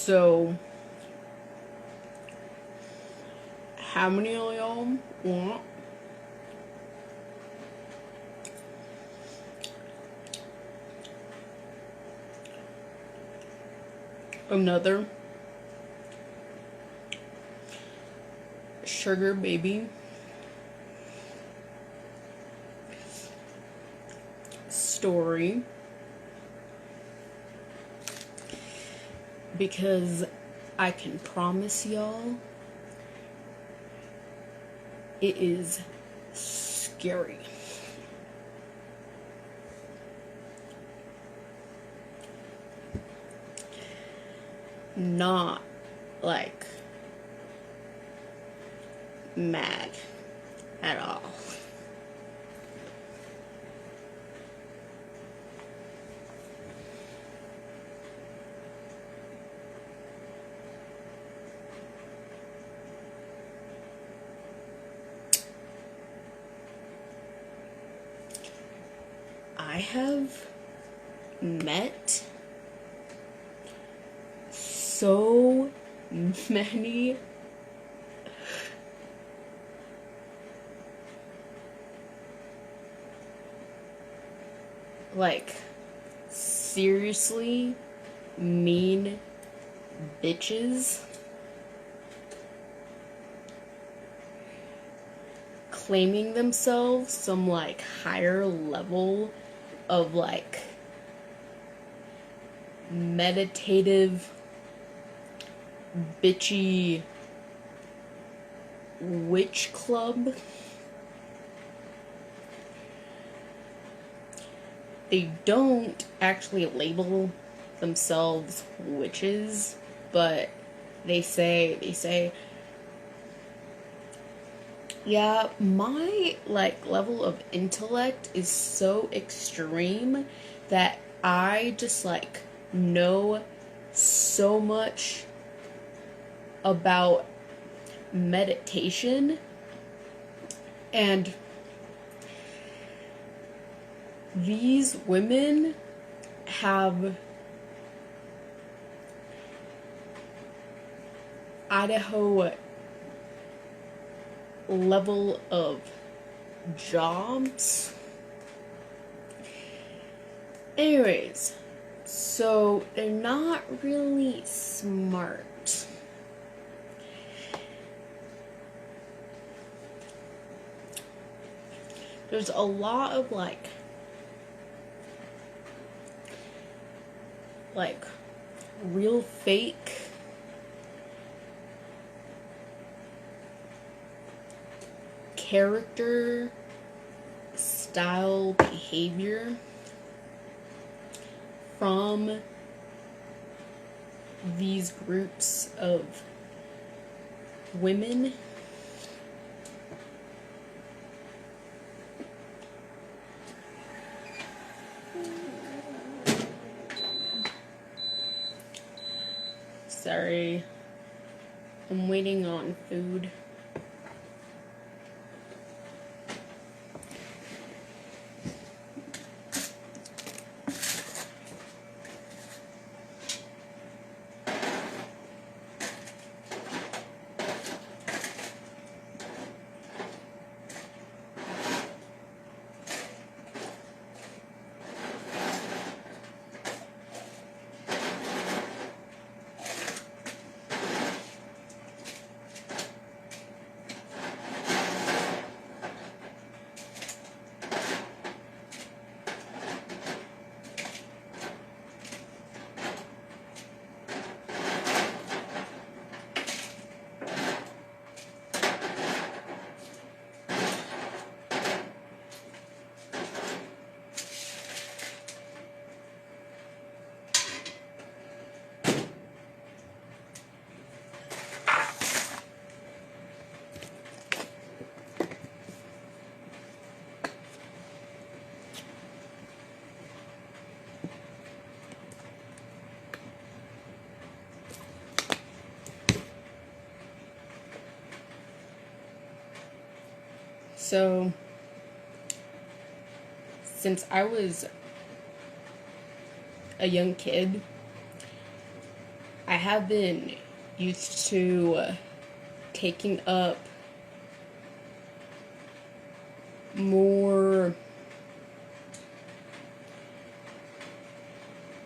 So, how many of y'all want another sugar baby story? Because I can promise y'all it is scary. Not like mad at all. I have met so many like seriously mean bitches claiming themselves some like higher level of like meditative bitchy witch club. They don't actually label themselves witches, but they say, yeah, my like level of intellect is so extreme that I just like know so much about meditation, and these women have Idaho level of jobs. Anyways, so they're not really smart. There's a lot of like real fake character style behavior from these groups of women. Sorry, I'm waiting on food. So, since I was a young kid, I have been used to taking up more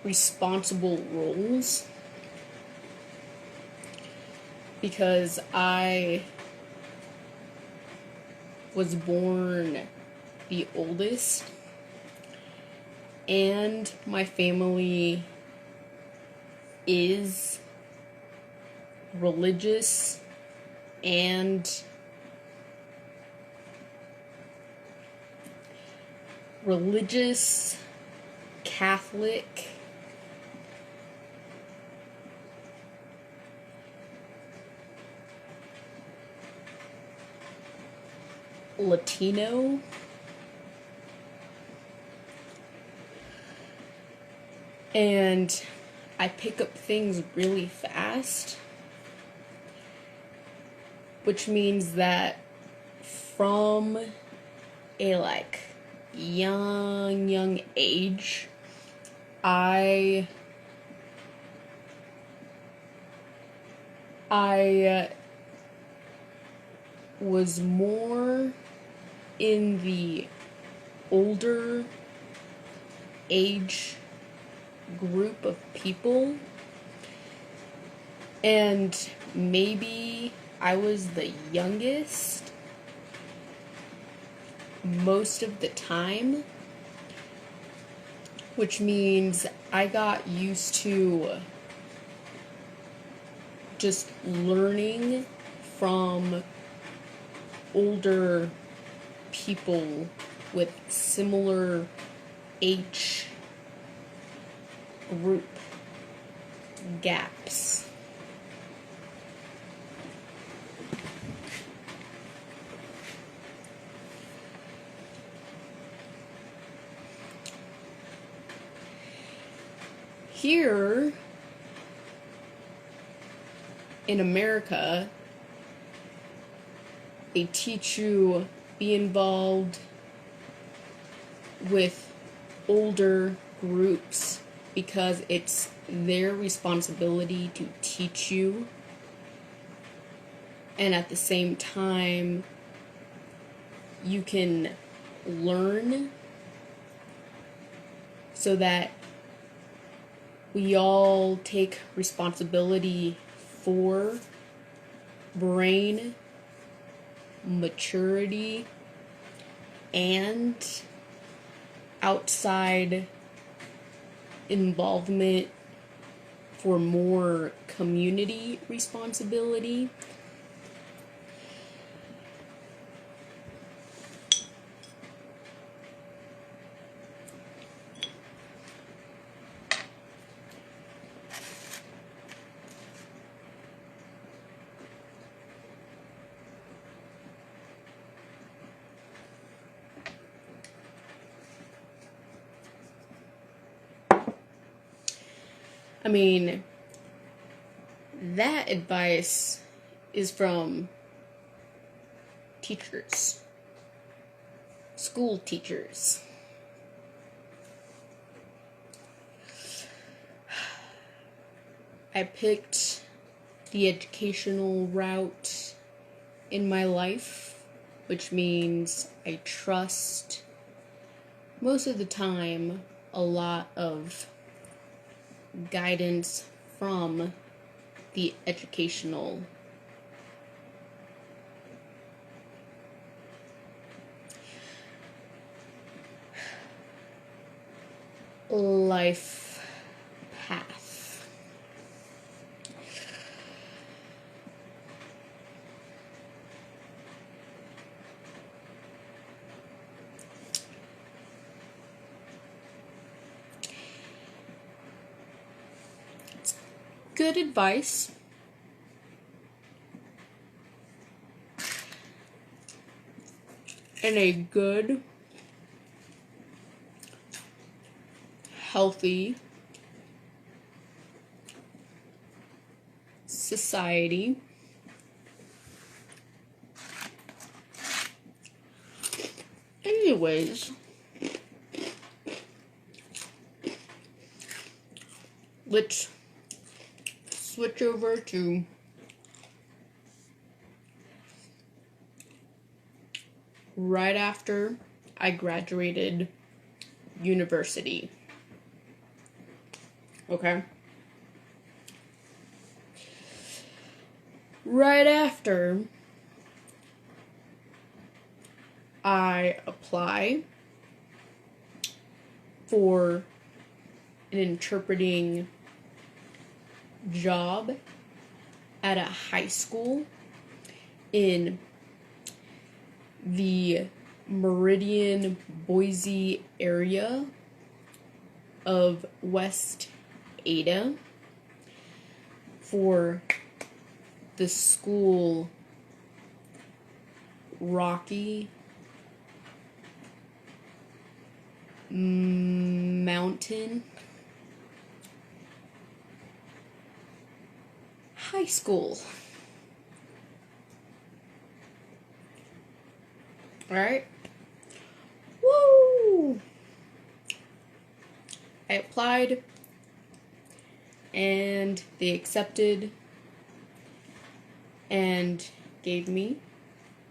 responsible roles because I was born the oldest, and my family is religious and Catholic, Latino, and I pick up things really fast, which means that from a young age, I was more in the older age group of people, and maybe I was the youngest most of the time, which means I got used to just learning from older people with similar age group gaps. Here in America, they teach you be involved with older groups because it's their responsibility to teach you, and at the same time you can learn so that we all take responsibility for brain maturity and outside involvement for more community responsibility. I mean, that advice is from teachers, school teachers. I picked the educational route in my life, which means I trust, most of the time, a lot of guidance from the educational life path. Good advice. In a good, healthy society. Anyways, let's switch over to right after I graduated university. Okay? Right after I apply for an interpreting job at a high school in the Meridian, Boise area of West Ada for the school Rocky Mountain High School. Alright? Woo! I applied and they accepted and gave me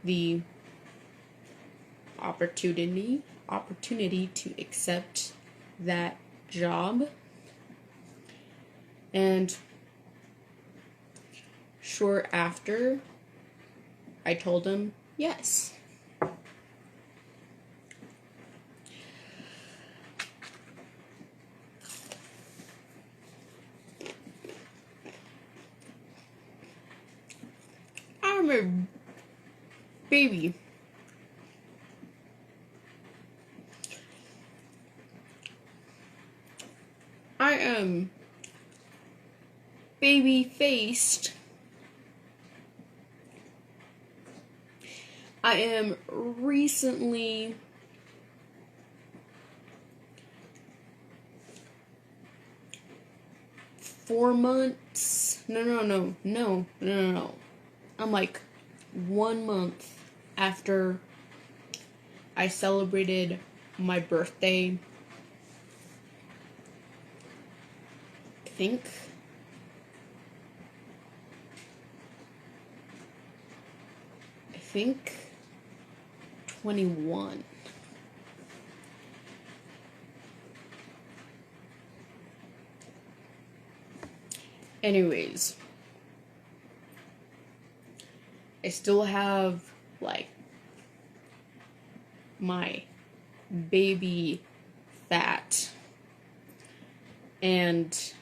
the opportunity to accept that job. And short after, I told them yes. I'm a baby. I am baby-faced. I am recently No. I'm like 1 month after I celebrated my birthday. I think 21. Anyways, I still have, like, my baby fat, and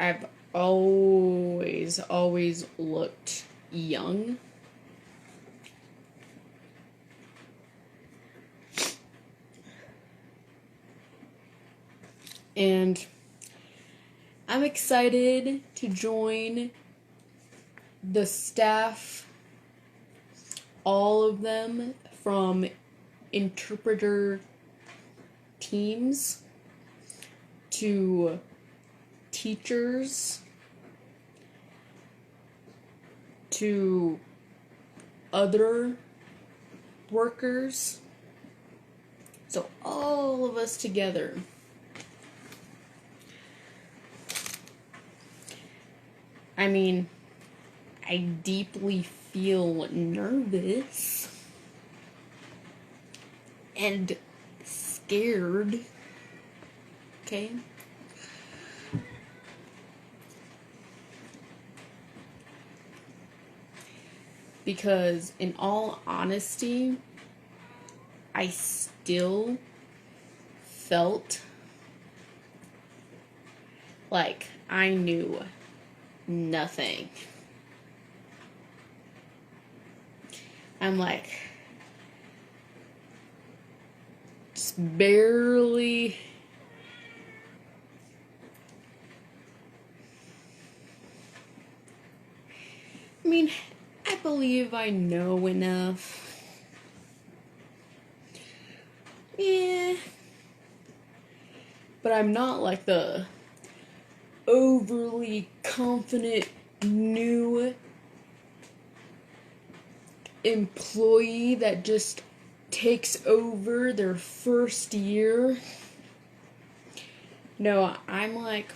I've always looked young. And I'm excited to join the staff, all of them from interpreter teams to teachers to other workers. So all of us together. I mean, I deeply feel nervous and scared, okay? Because in all honesty, I still felt like I knew nothing. I'm like, just barely. I mean, I believe I know enough. Yeah. But I'm not like the overly confident new employee that just takes over their first year. No, I'm like,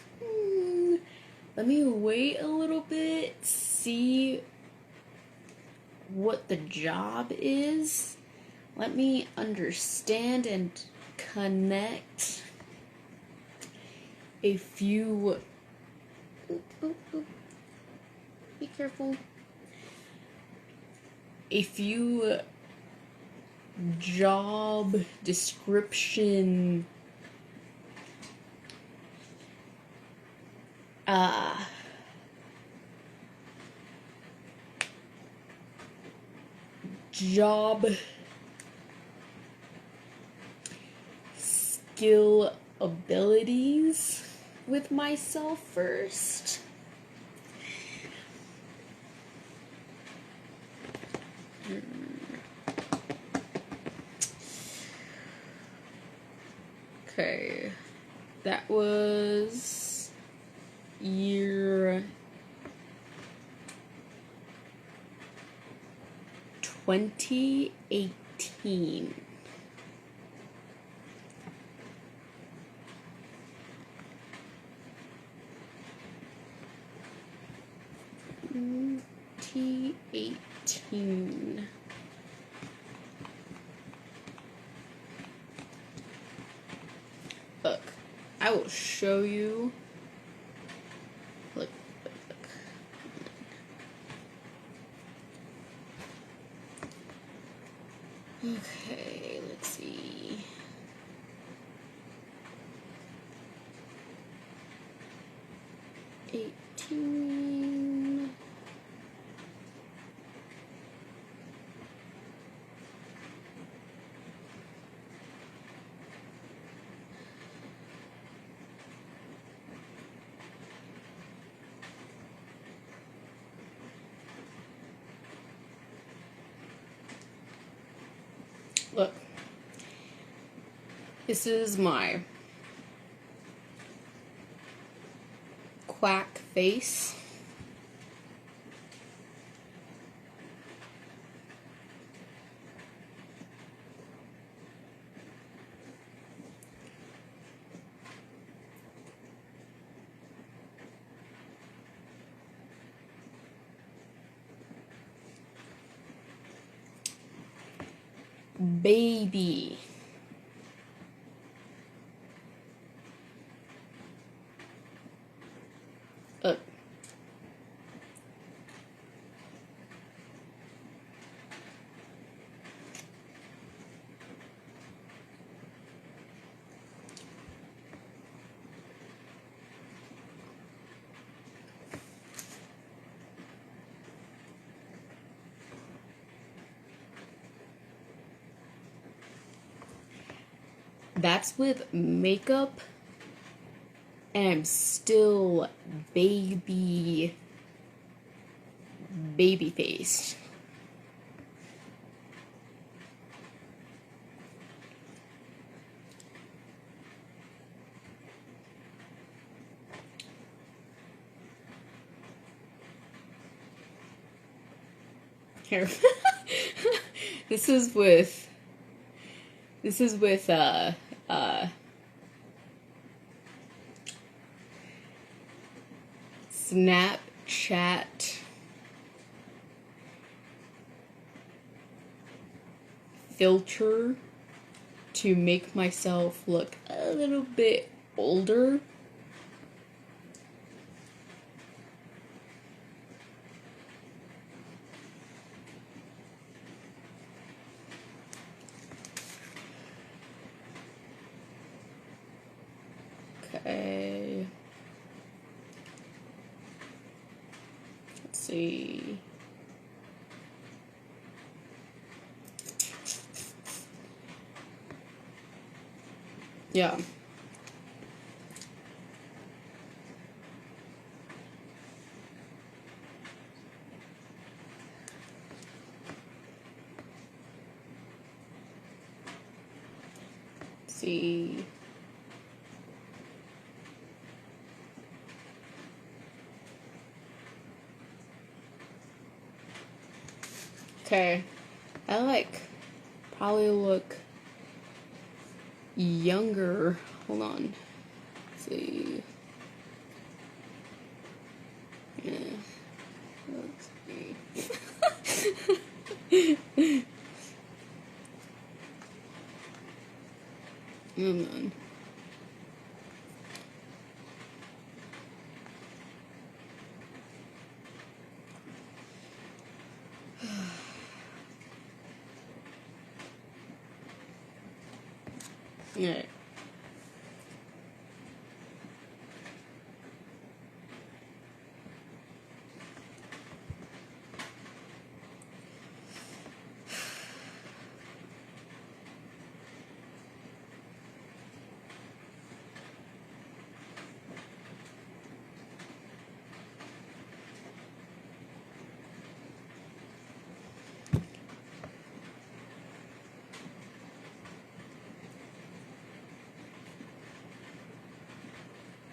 Let me wait a little bit, see what the job is. Let me understand and connect a few. Oop, oop, oop. Be careful. A few job description job skill abilities with myself first. Okay, that was year 2018. Look, I will show you. Look. Okay, let's see. Look, this is my quack face. Baby. Look. That's with makeup, and I'm still baby face. Here. This is with Snapchat filter to make myself look a little bit older. Okay. Let's see. Yeah. Let's see. Okay, I probably look younger. Hold on. Let's see. Yeah. Let's see. Hold on. Alright.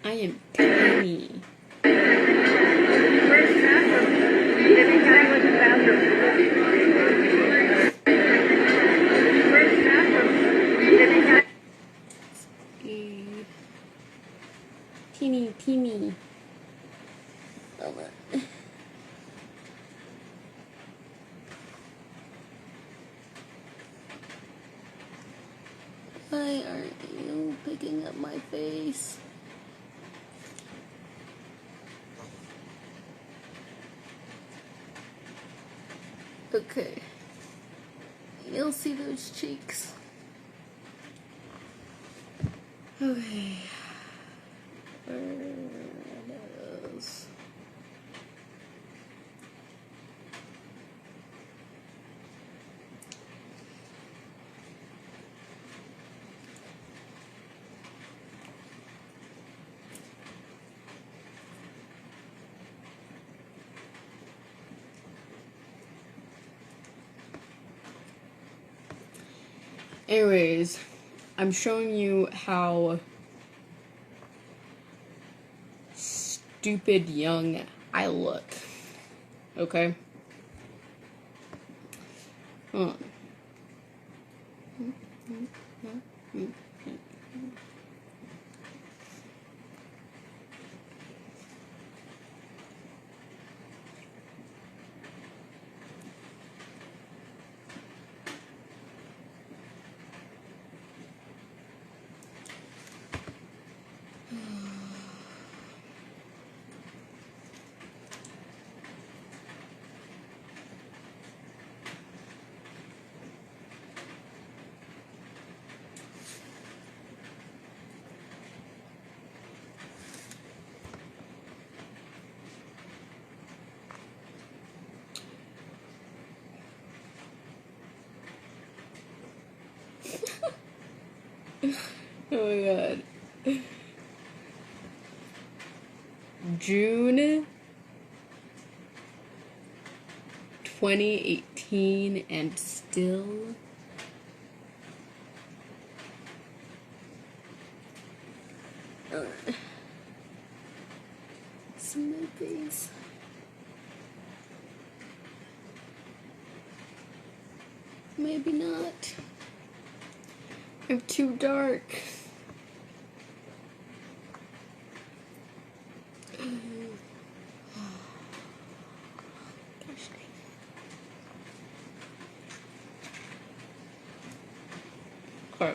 I am tiny. Where's the bathroom? Living guy was in the bathroom. Where's the bathroom? Living guy. Teeny. Hold on. Why aren't you picking up my face? Okay. You'll see those cheeks. Okay. Where are those? Anyways, I'm showing you how stupid young I look. Okay? Hold on. Oh my god. June 2018 and still see my face. Maybe not. I'm too dark. Gosh dang. Okay.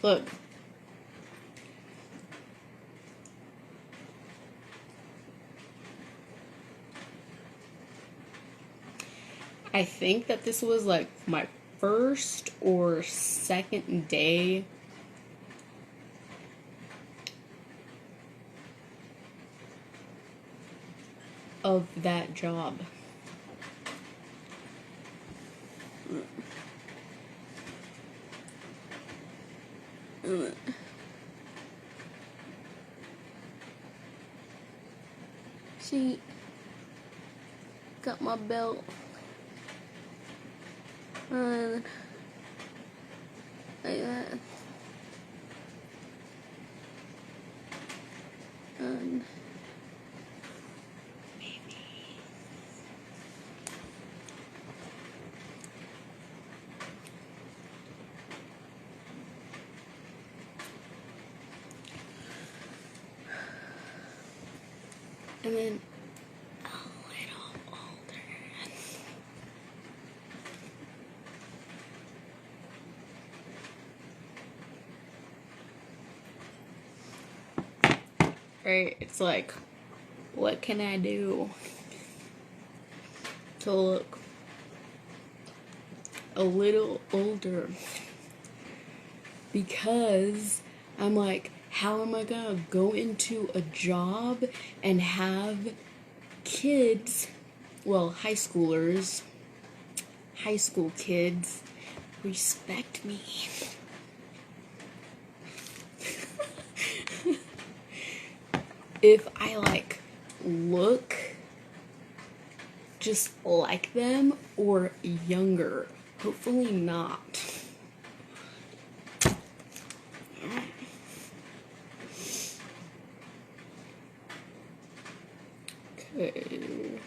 Look. I think that this was like my first or second day of that job. See, got my belt on like that. And then a little older. Right, it's like, what can I do to look a little older? Because I'm like, how am I gonna go into a job and have kids, well, high school kids, respect me? If I like look just like them or younger. Hopefully not. Okay.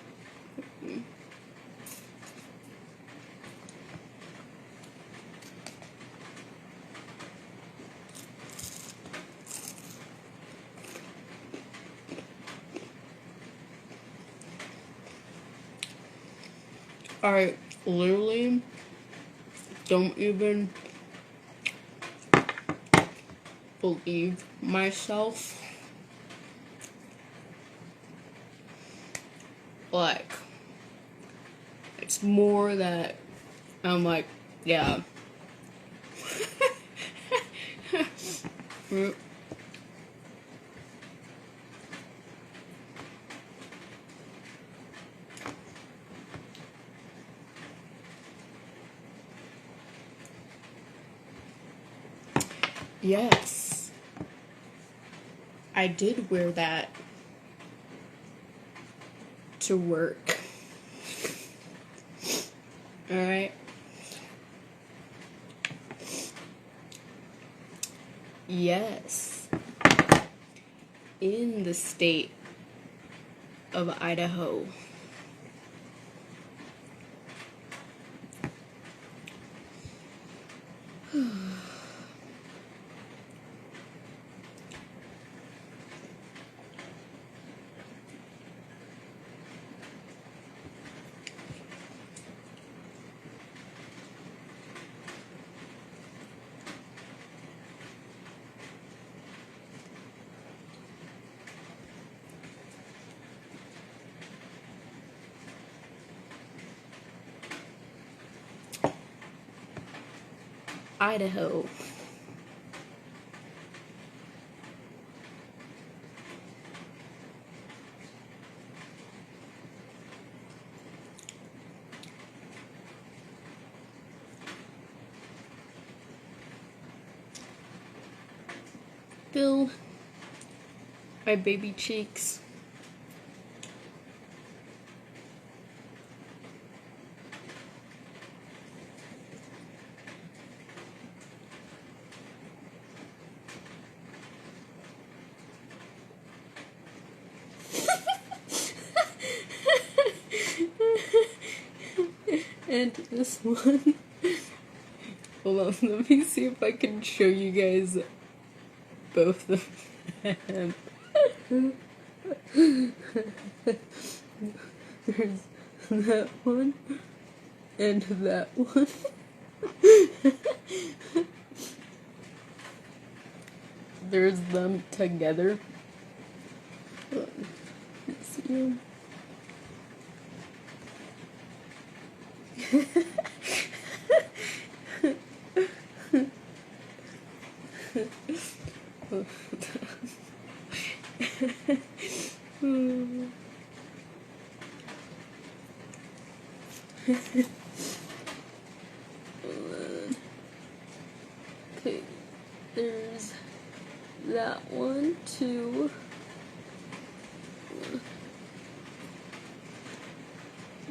I literally don't even believe myself. Like, it's more that I'm like, yeah. Yes, I did wear that to work. Alright. Yes. In the state of Idaho. Idaho. Fill my baby cheeks. And this one. Hold on, let me see if I can show you guys both of them. There's that one and that one. There's them together. Hold on. Let's see them. Okay, there's that one too.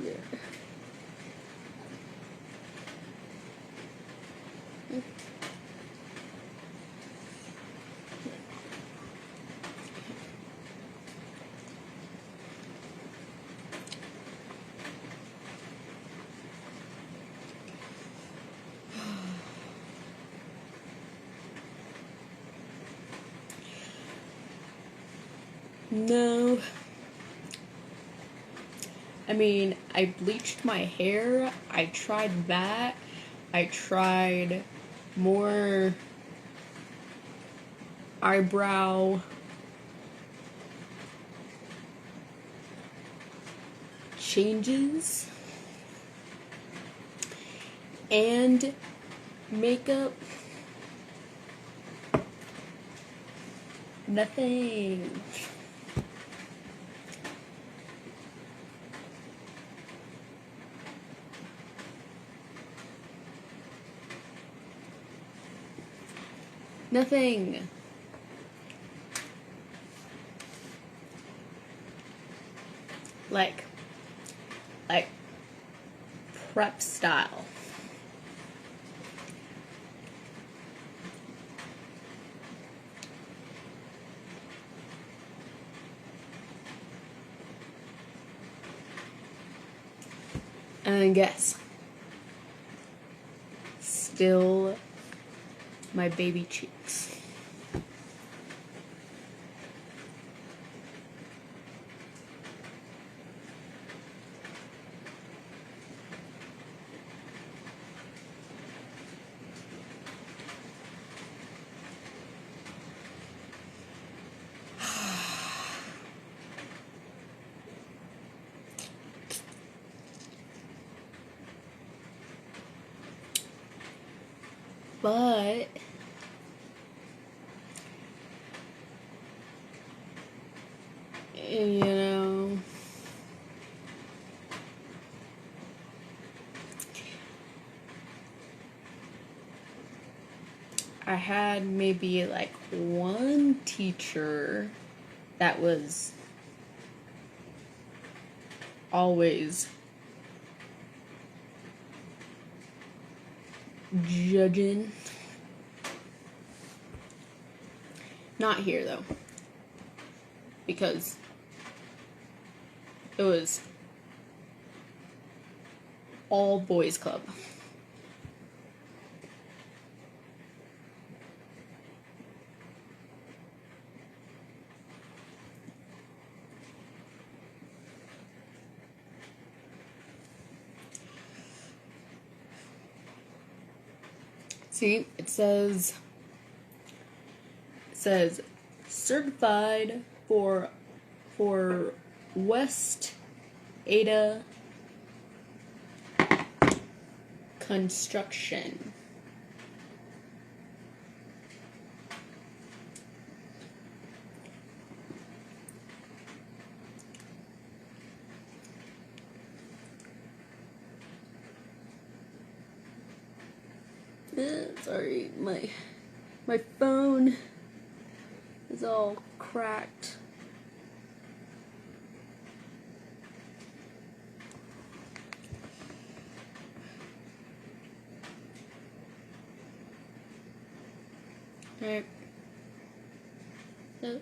There. No. I mean, I bleached my hair. I tried that. I tried more eyebrow changes and makeup. Nothing. Nothing. Like prep style. And guess. Still my baby cheeks. But you know, I had maybe like one teacher that was always judging. Not here though, because it was all boys club. See, it says certified for West Ada construction. Sorry, my phone is all cracked. Alright. So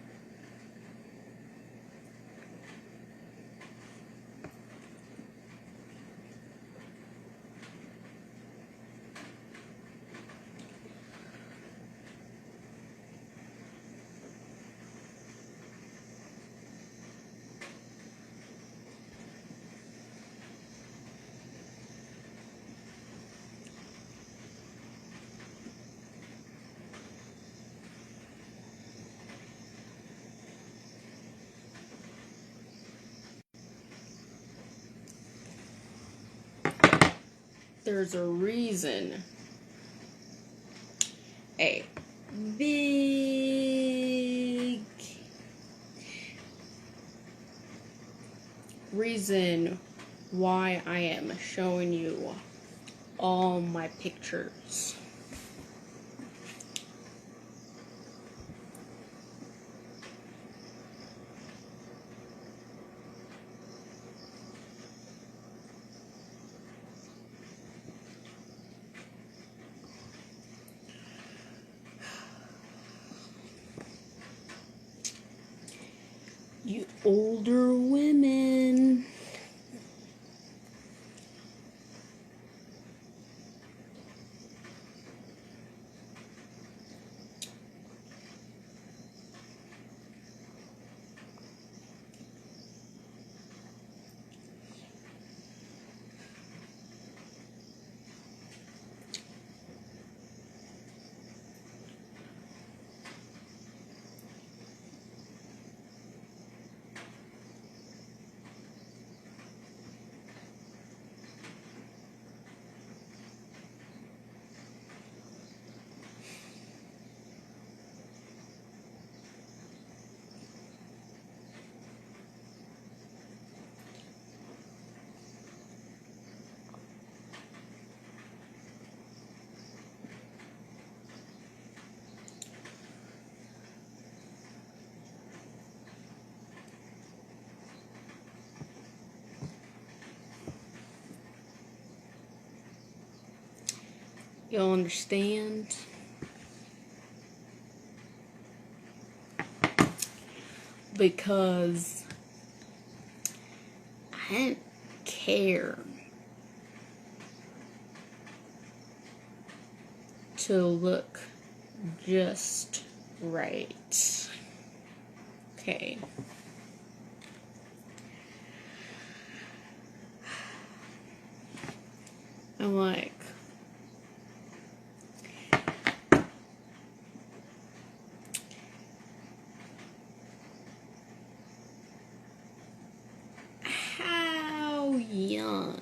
there's a reason. A big reason why I am showing you all my pictures. You older women. You'll understand? Because I didn't care to look just right. Okay. I'm like, how young?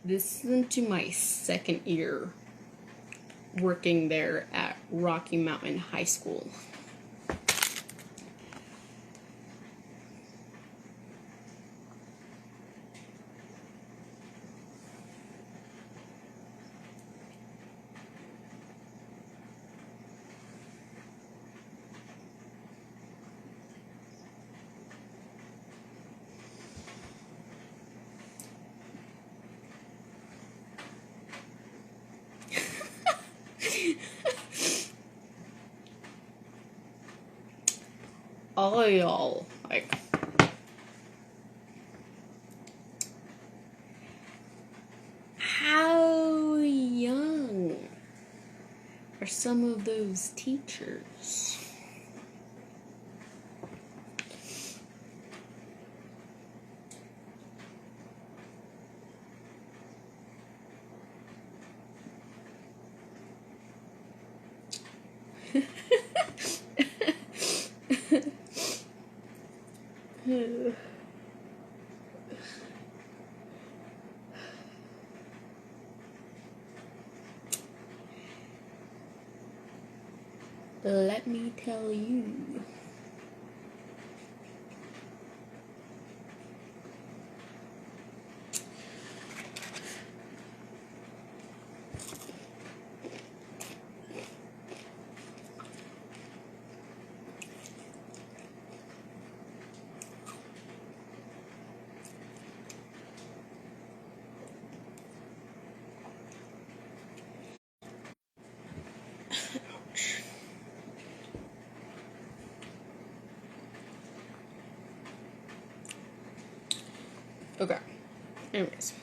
This is into my second year working there at Rocky Mountain High School. All of y'all, like, how young are some of those teachers? Let me tell you. Okay. Anyways.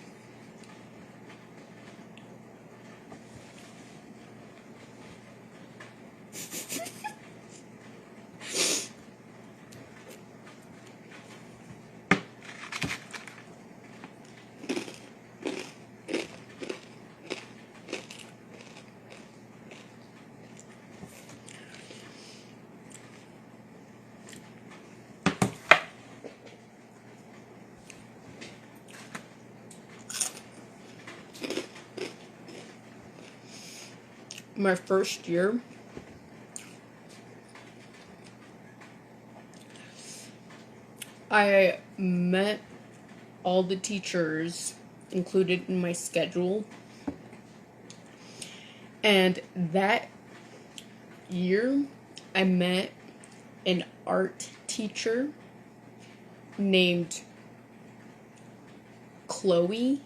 My first year, I met all the teachers included in my schedule, and that year I met an art teacher named Chloe.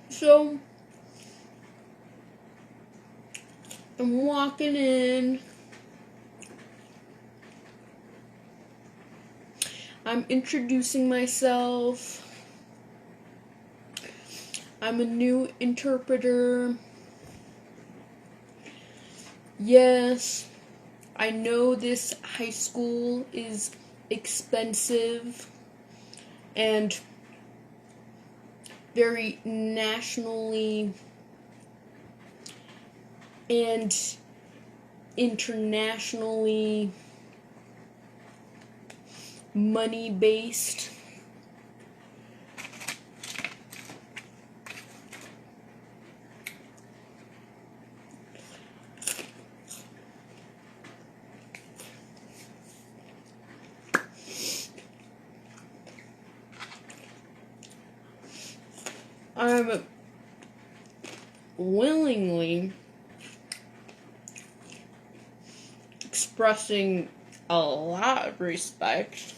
So I'm walking in. I'm introducing myself. I'm a new interpreter. Yes, I know this high school is expensive and very nationally and internationally money based. I'm willingly expressing a lot of respect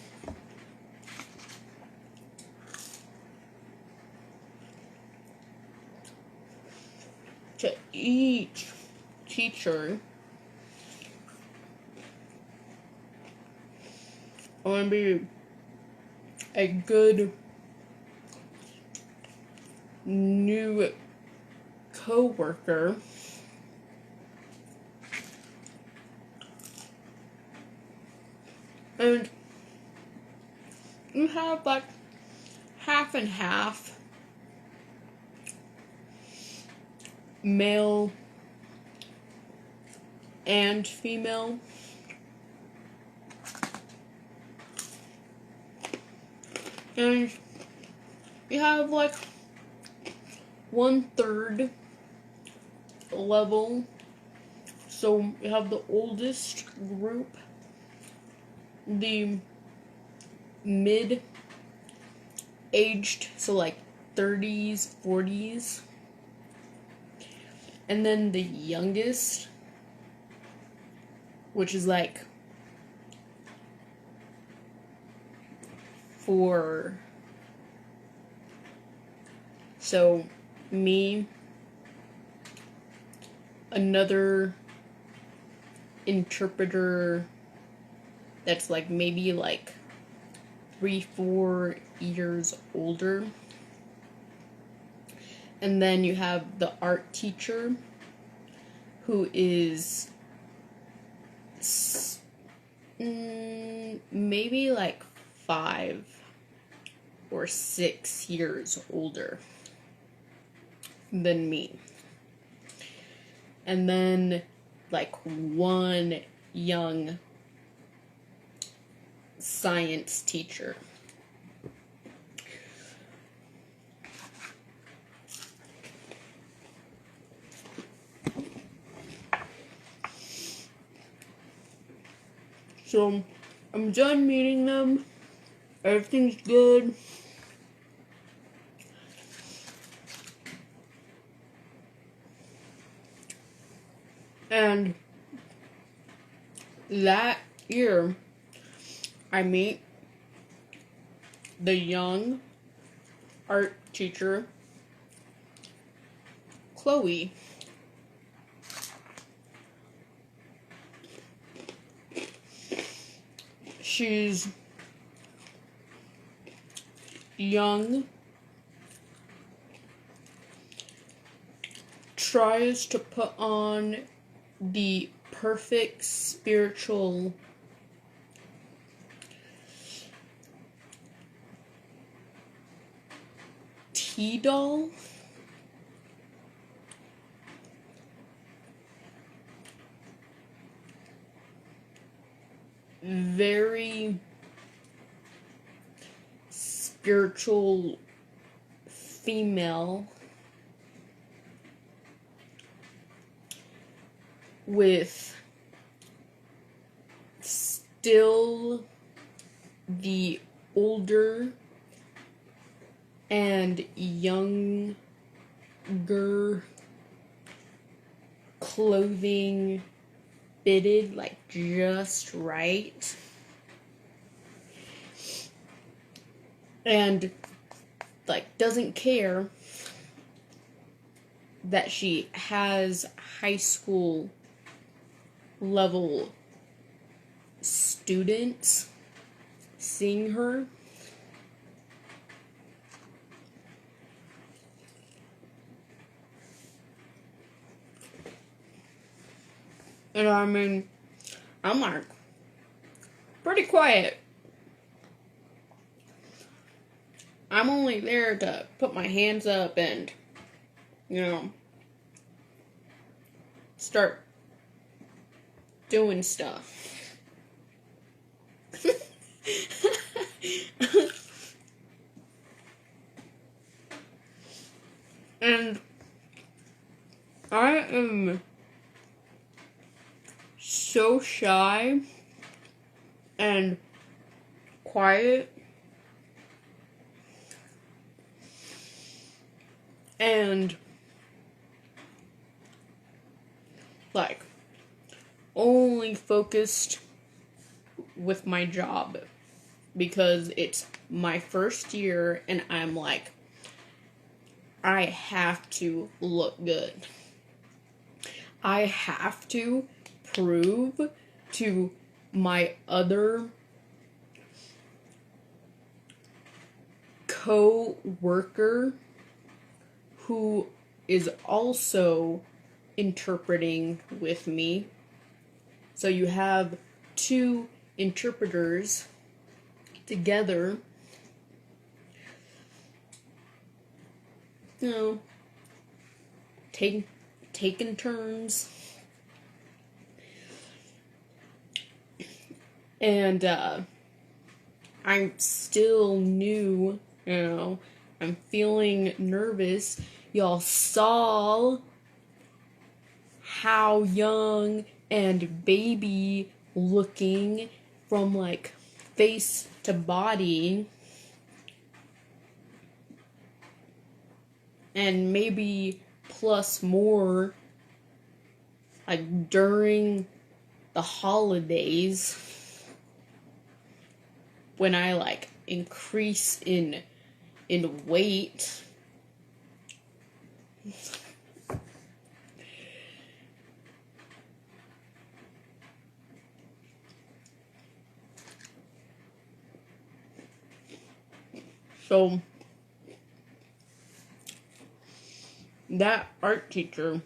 to each teacher. I want to be a good new co-worker. And you have like half and half male and female. And you have like 1/3 level. So you have the oldest group, the mid-aged, so like 30s, 40s, and then the youngest, which is like for, so me, another interpreter that's like maybe like 3-4 years older, and then you have the art teacher who is maybe like 5 or 6 years older than me. And then like one young science teacher. So I'm done meeting them. Everything's good. And that year, I meet the young art teacher, Chloe. she's young, tries to put on the perfect spiritual tea doll. Very spiritual female with still the older and younger clothing fitted like just right, and like doesn't care that she has high school level students seeing her. And I mean, I'm like, pretty quiet. I'm only there to put my hands up and, start doing stuff. And I am so shy and quiet and like only focused with my job because it's my first year and I'm like, I have to look good. I have to prove to my other co-worker who is also interpreting with me. So you have two interpreters together, taking turns. And I'm still new, I'm feeling nervous. Y'all saw how young and baby looking from like face to body. And maybe plus more like during the holidays when I like increase in weight. So that art teacher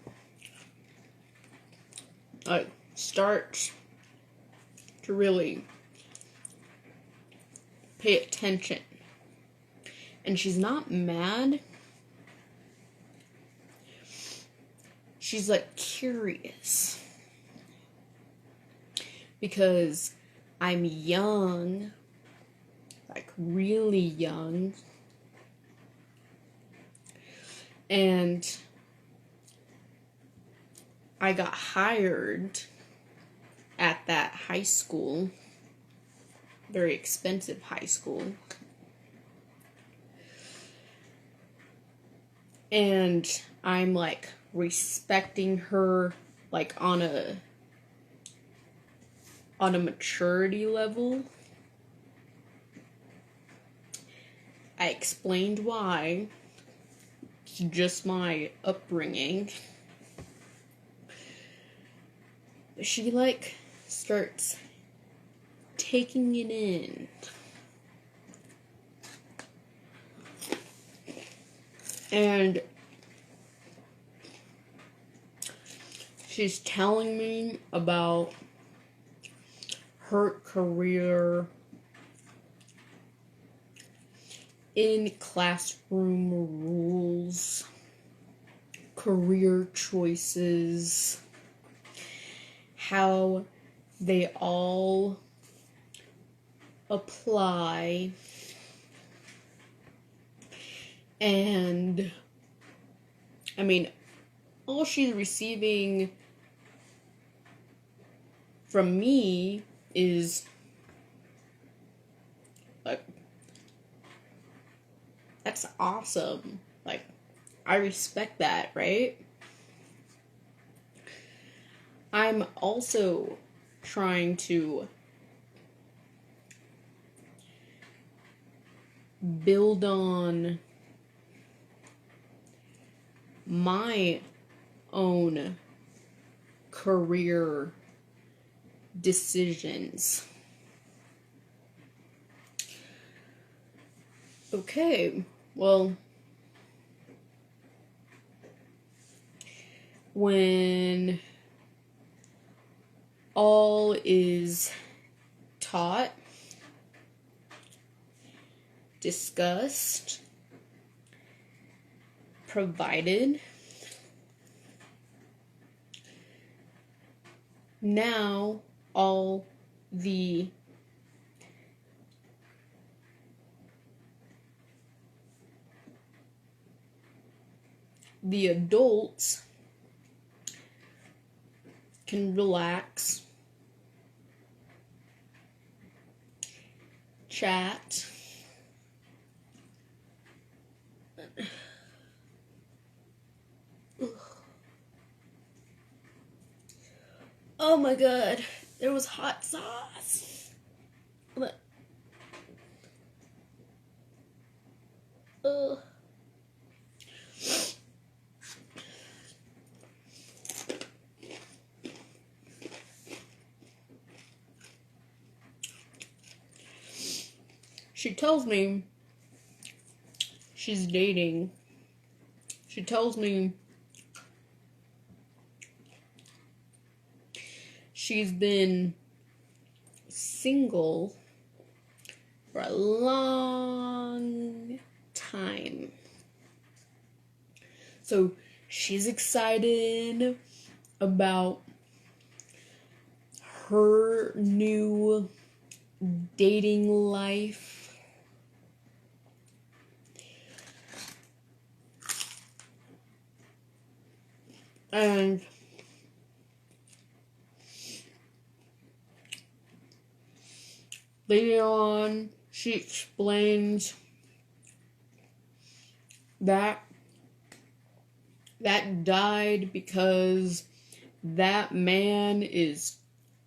starts to really pay attention. And she's not mad. She's like curious. Because I'm young, like really young. And I got hired at that high school, very expensive high school. And I'm like respecting her like on a maturity level. I explained why. It's just my upbringing. She like starts taking it in. And she's telling me about her career in classroom rules, career choices, how they all apply, and I mean, all she's receiving from me is like, that's awesome. Like, I respect that, right? I'm also trying to build on my own career decisions. Okay, well, when all is taught, discussed, provided, now all the adults can relax, chat, oh my god, there was hot sauce. Ugh. She tells me she's dating. She tells me she's been single for a long time. So she's excited about her new dating life. And later on, she explains that died because that man is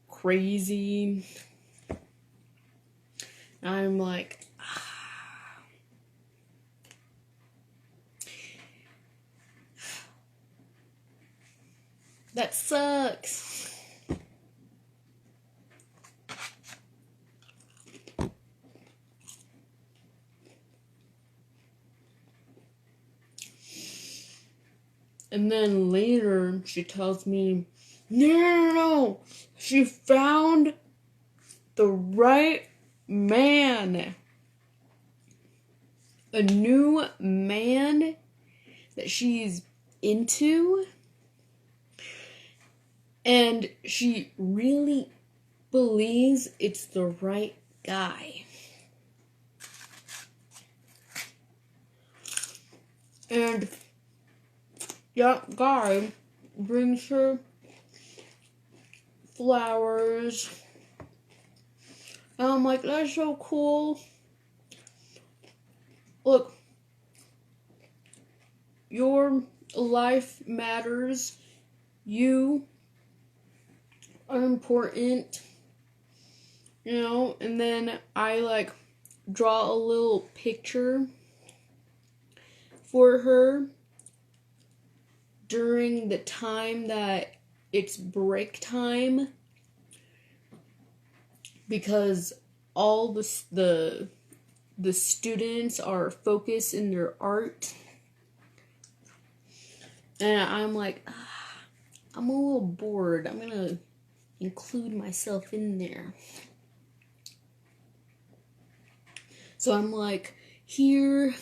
crazy. I'm like, that sucks. And then later, she tells me, no, she found the right man. A new man that she's into. And she really believes it's the right guy. And that guy brings her flowers. And I'm like, that's so cool. Look, your life matters. You are important. You know, and then I draw a little picture for her during the time that it's break time. because all the students are focused in their art, and I'm like, I'm a little bored. I'm gonna include myself in there. So I'm like, here's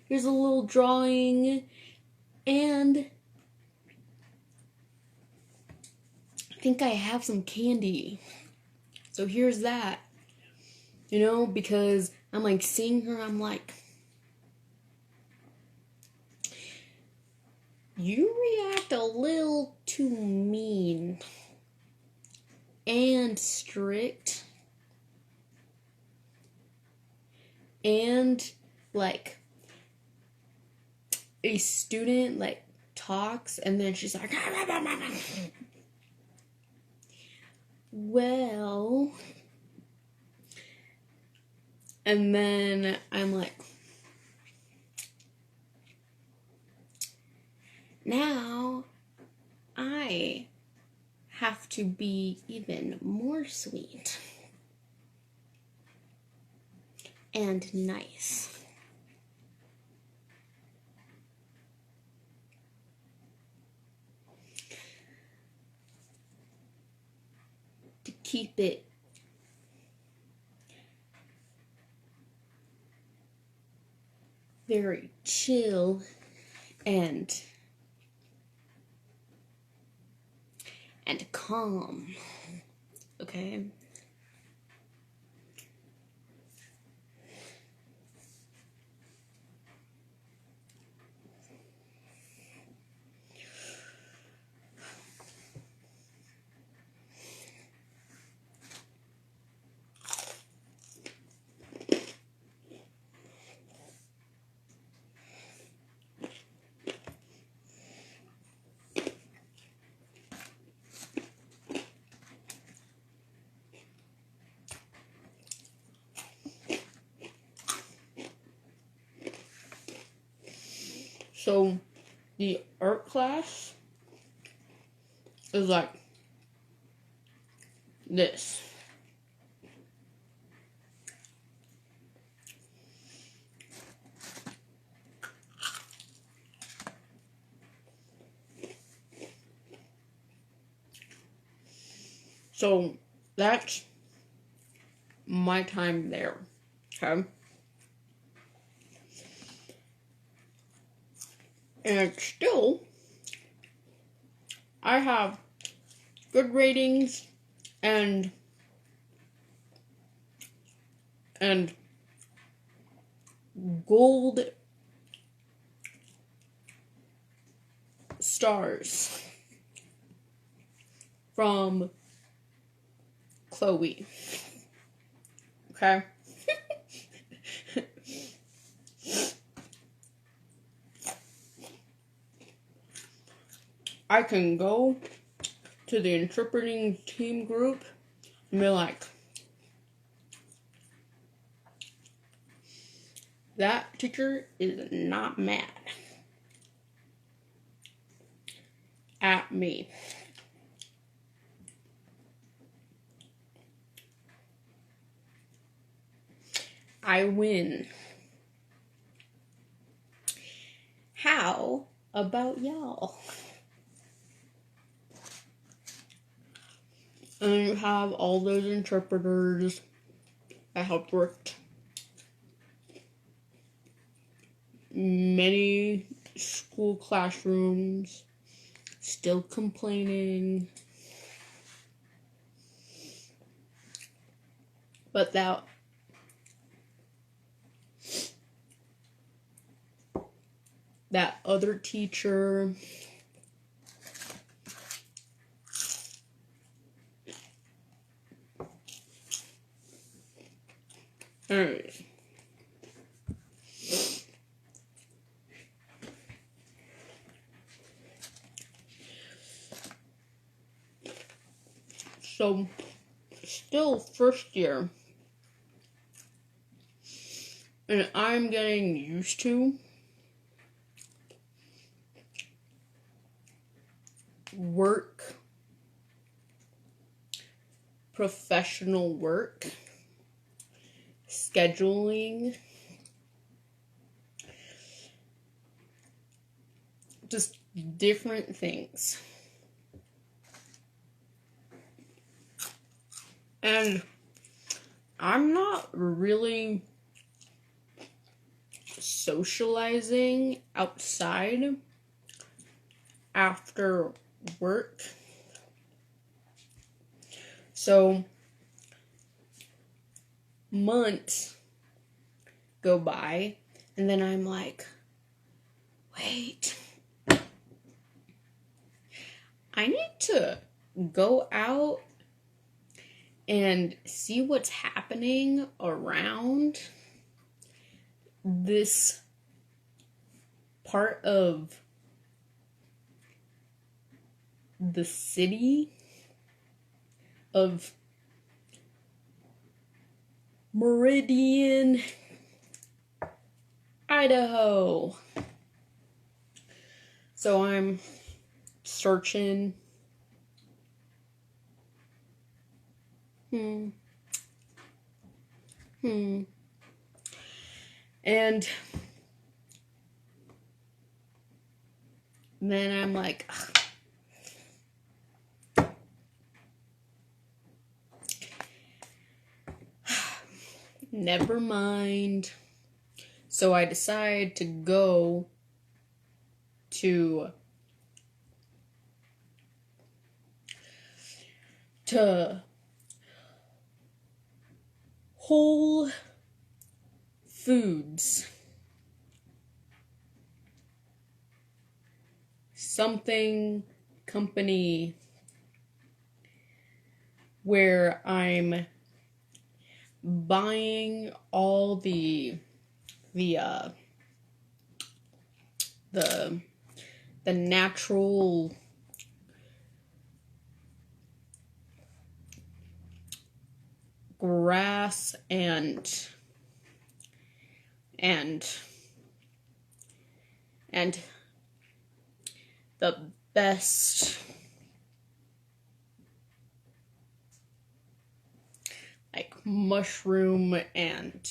a little drawing, and I think I have some candy. So here's that. You know, because I'm like seeing her, I'm like, you react a little too mean and strict. And like a student like talks and then she's like, well, and then I'm like, now I have to be even more sweet and nice. To keep it very chill and calm. Okay? So the art class is like this. So that's my time there. Okay? And still, I have good ratings and gold stars from Chloe. Okay? I can go to the interpreting team group and be like, that teacher is not mad at me. I win. How about y'all? And you have all those interpreters that have worked many school classrooms, still complaining. But that other teacher, anyways, so still first year, and I'm getting used to work professional work, scheduling, just different things. And I'm not really socializing outside after work. So months go by, and then I'm like, wait, I need to go out and see what's happening around this part of the city of Meridian, Idaho. So I'm searching. And then I'm like, never mind. So I decide to go to Whole Foods. Something company where I'm buying all the natural grass and the best like mushroom and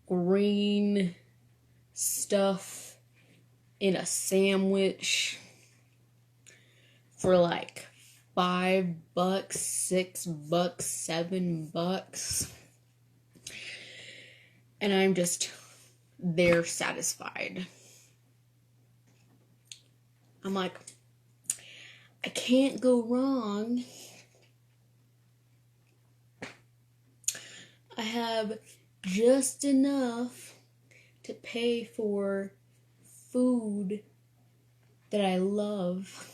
green stuff in a sandwich for like $5, $6, $7. And I'm just there satisfied. I'm like, I can't go wrong. I have just enough to pay for food that I love.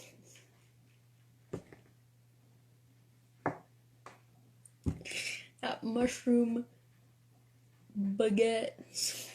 That mushroom baguettes.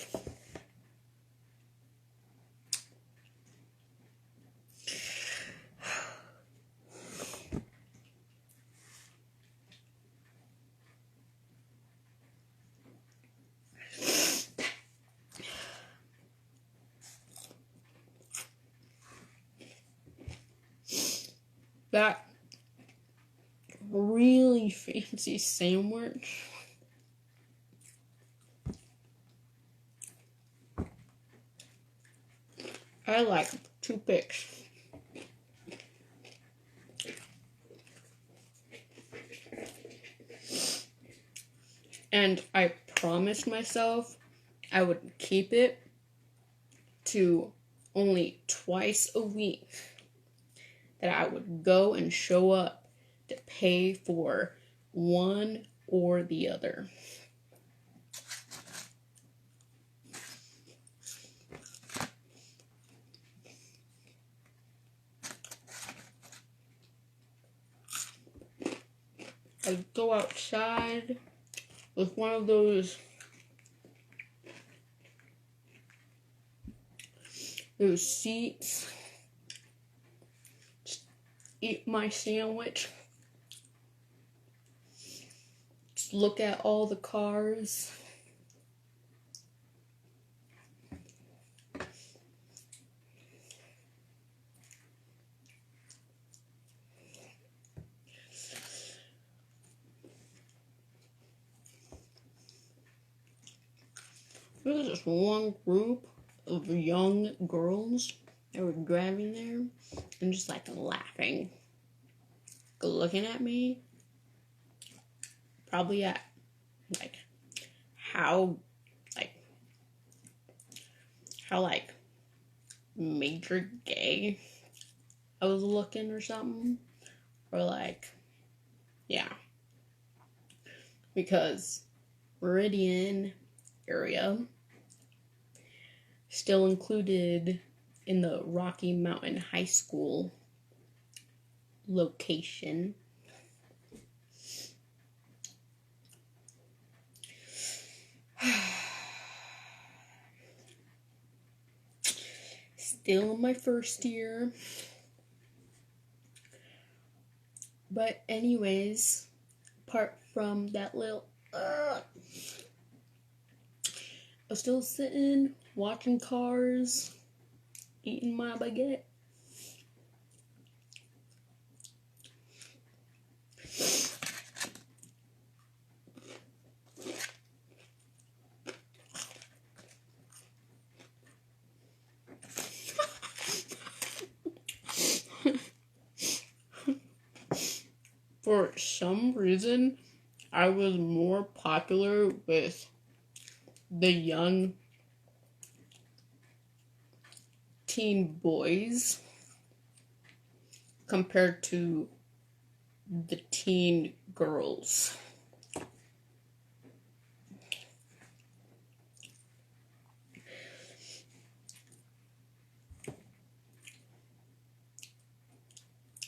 That really fancy sandwich. I like toothpicks. And I promised myself I would keep it to only twice a week that I would go and show up to pay for one or the other. I'd go outside with one of those seats, just eat my sandwich, just look at all the cars. there was this one group of young girls that were driving there and just like laughing, looking at me, probably at like how major gay I was looking or something, or like, yeah, because Meridian area still included in the Rocky Mountain High School location. Still in my first year. But anyways, apart from that little I was still sitting, watching cars, eating my baguette. For some reason, I was more popular with the young teen boys compared to the teen girls.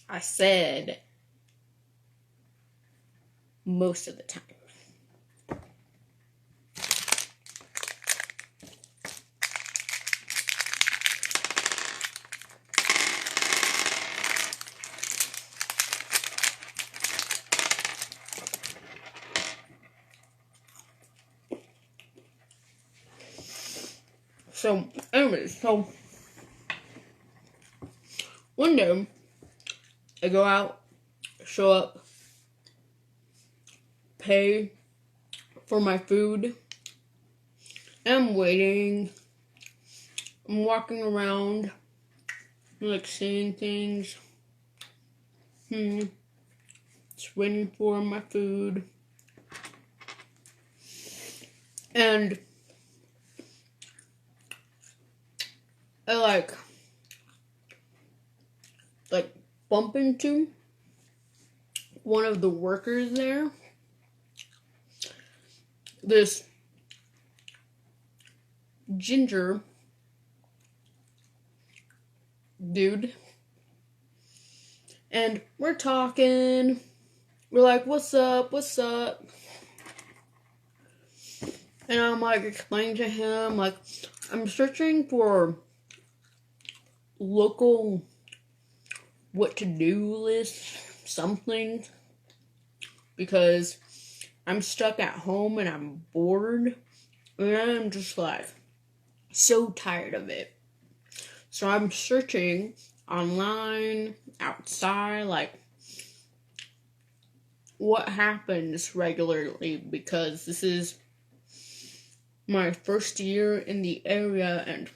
I said most of the time. So, anyways, one day, I go out, show up, pay for my food, and I'm waiting. I'm walking around, like seeing things. Just waiting for my food. And I like bump into one of the workers there. This ginger dude. And we're talking. We're like, what's up? What's up? And I'm like explaining to him, like, I'm searching for local what to do list, something, because I'm stuck at home and I'm bored, and I'm just like so tired of it. So I'm searching online, outside, like what happens regularly, because this is my first year in the area and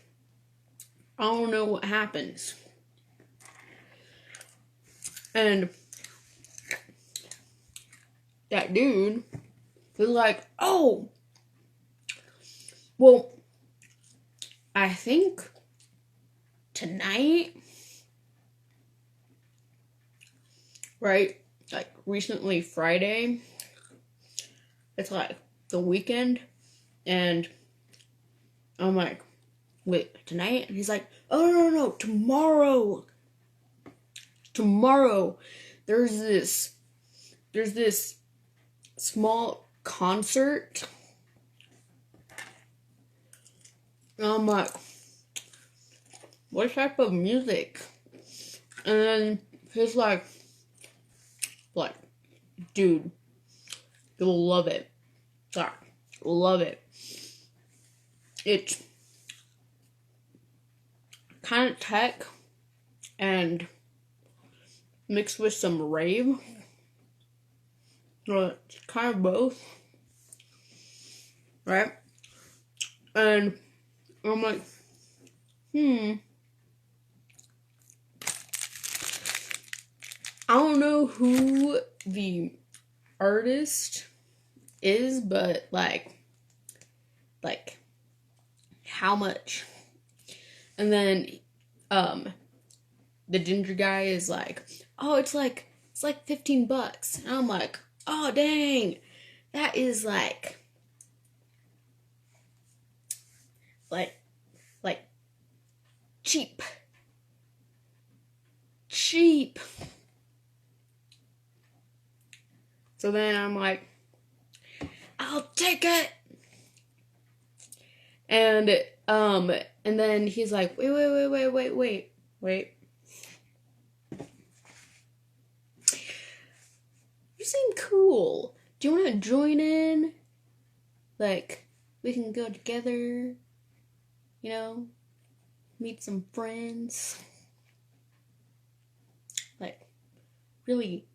I don't know what happens. And that dude was like, oh, well, I think tonight, right, like recently Friday, it's like the weekend, and I'm like, wait, tonight? And he's like, oh, no, tomorrow, there's this small concert. And I'm like, what type of music? And then he's like, dude, you'll love it. Like, love it. It's kind of tech and mixed with some rave. So it's kind of both. Right? And I'm like, I don't know who the artist is, but like how much? And then the ginger guy is like, oh, it's like $15. And I'm like, oh dang, that is like cheap. So then I'm like, I'll take it. And then he's like, wait. You seem cool. Do you want to join in? Like, we can go together, you know, meet some friends. Like, really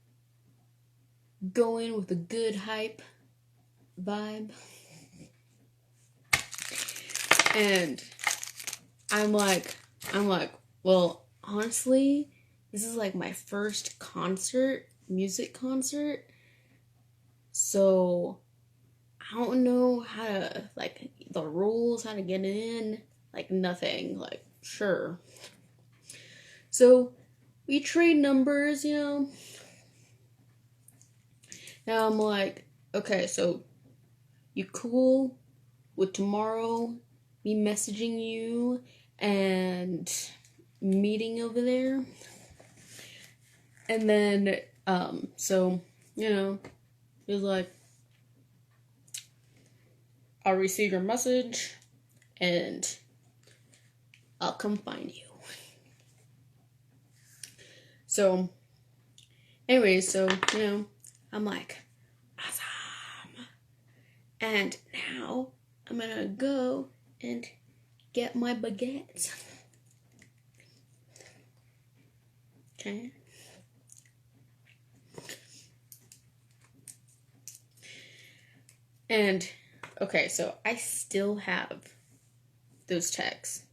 go in with a good hype vibe. And I'm like, well, honestly, this is like my first music concert. So I don't know how to, like, the rules, how to get in, like, nothing, like, sure. So we trade numbers, you know. Now I'm like, okay, so you cool with tomorrow me messaging you and meeting over there? And then, so, you know, it was like, I'll receive your message and I'll come find you. So, anyway, so, you know, I'm like, awesome. And now I'm gonna go and get my baguette. Okay. And, okay, so I still have those texts.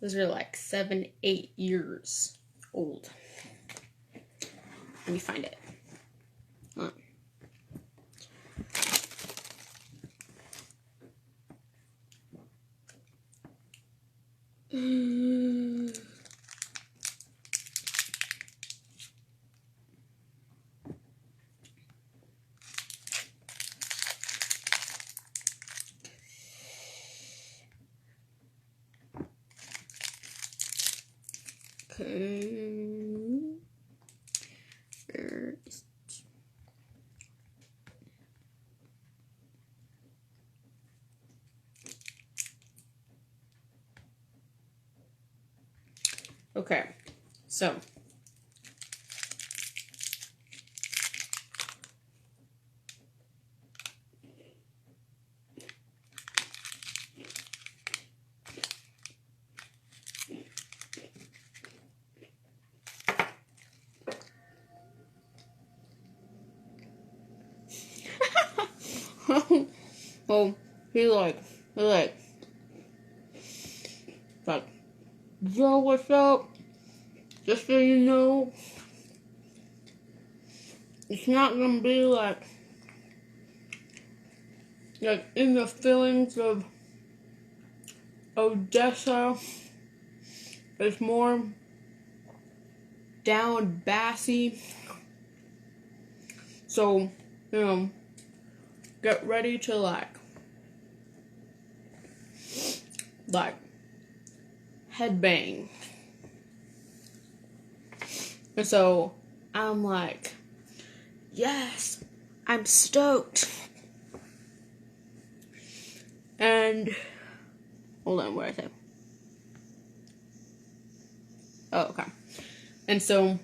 Those are like 7, 8 years old. Let me find it. Hold on. Okay. First. Okay, so well, he's like, yo, what's up? Just so you know, it's not gonna be like in the feelings of Odessa. It's more down bassy. So, you know, get ready to like headbang. And so I'm like, yes, I'm stoked. And hold on, where is it? Oh, okay. And so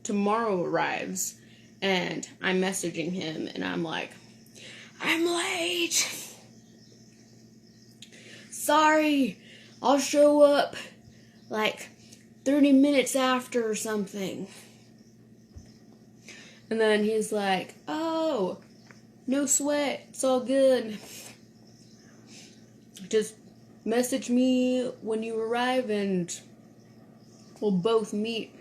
tomorrow arrives and I'm messaging him and I'm like, I'm late. Sorry, I'll show up like 30 minutes after or something. And then he's like, oh, no sweat, it's all good. Just message me when you arrive and we'll both meet.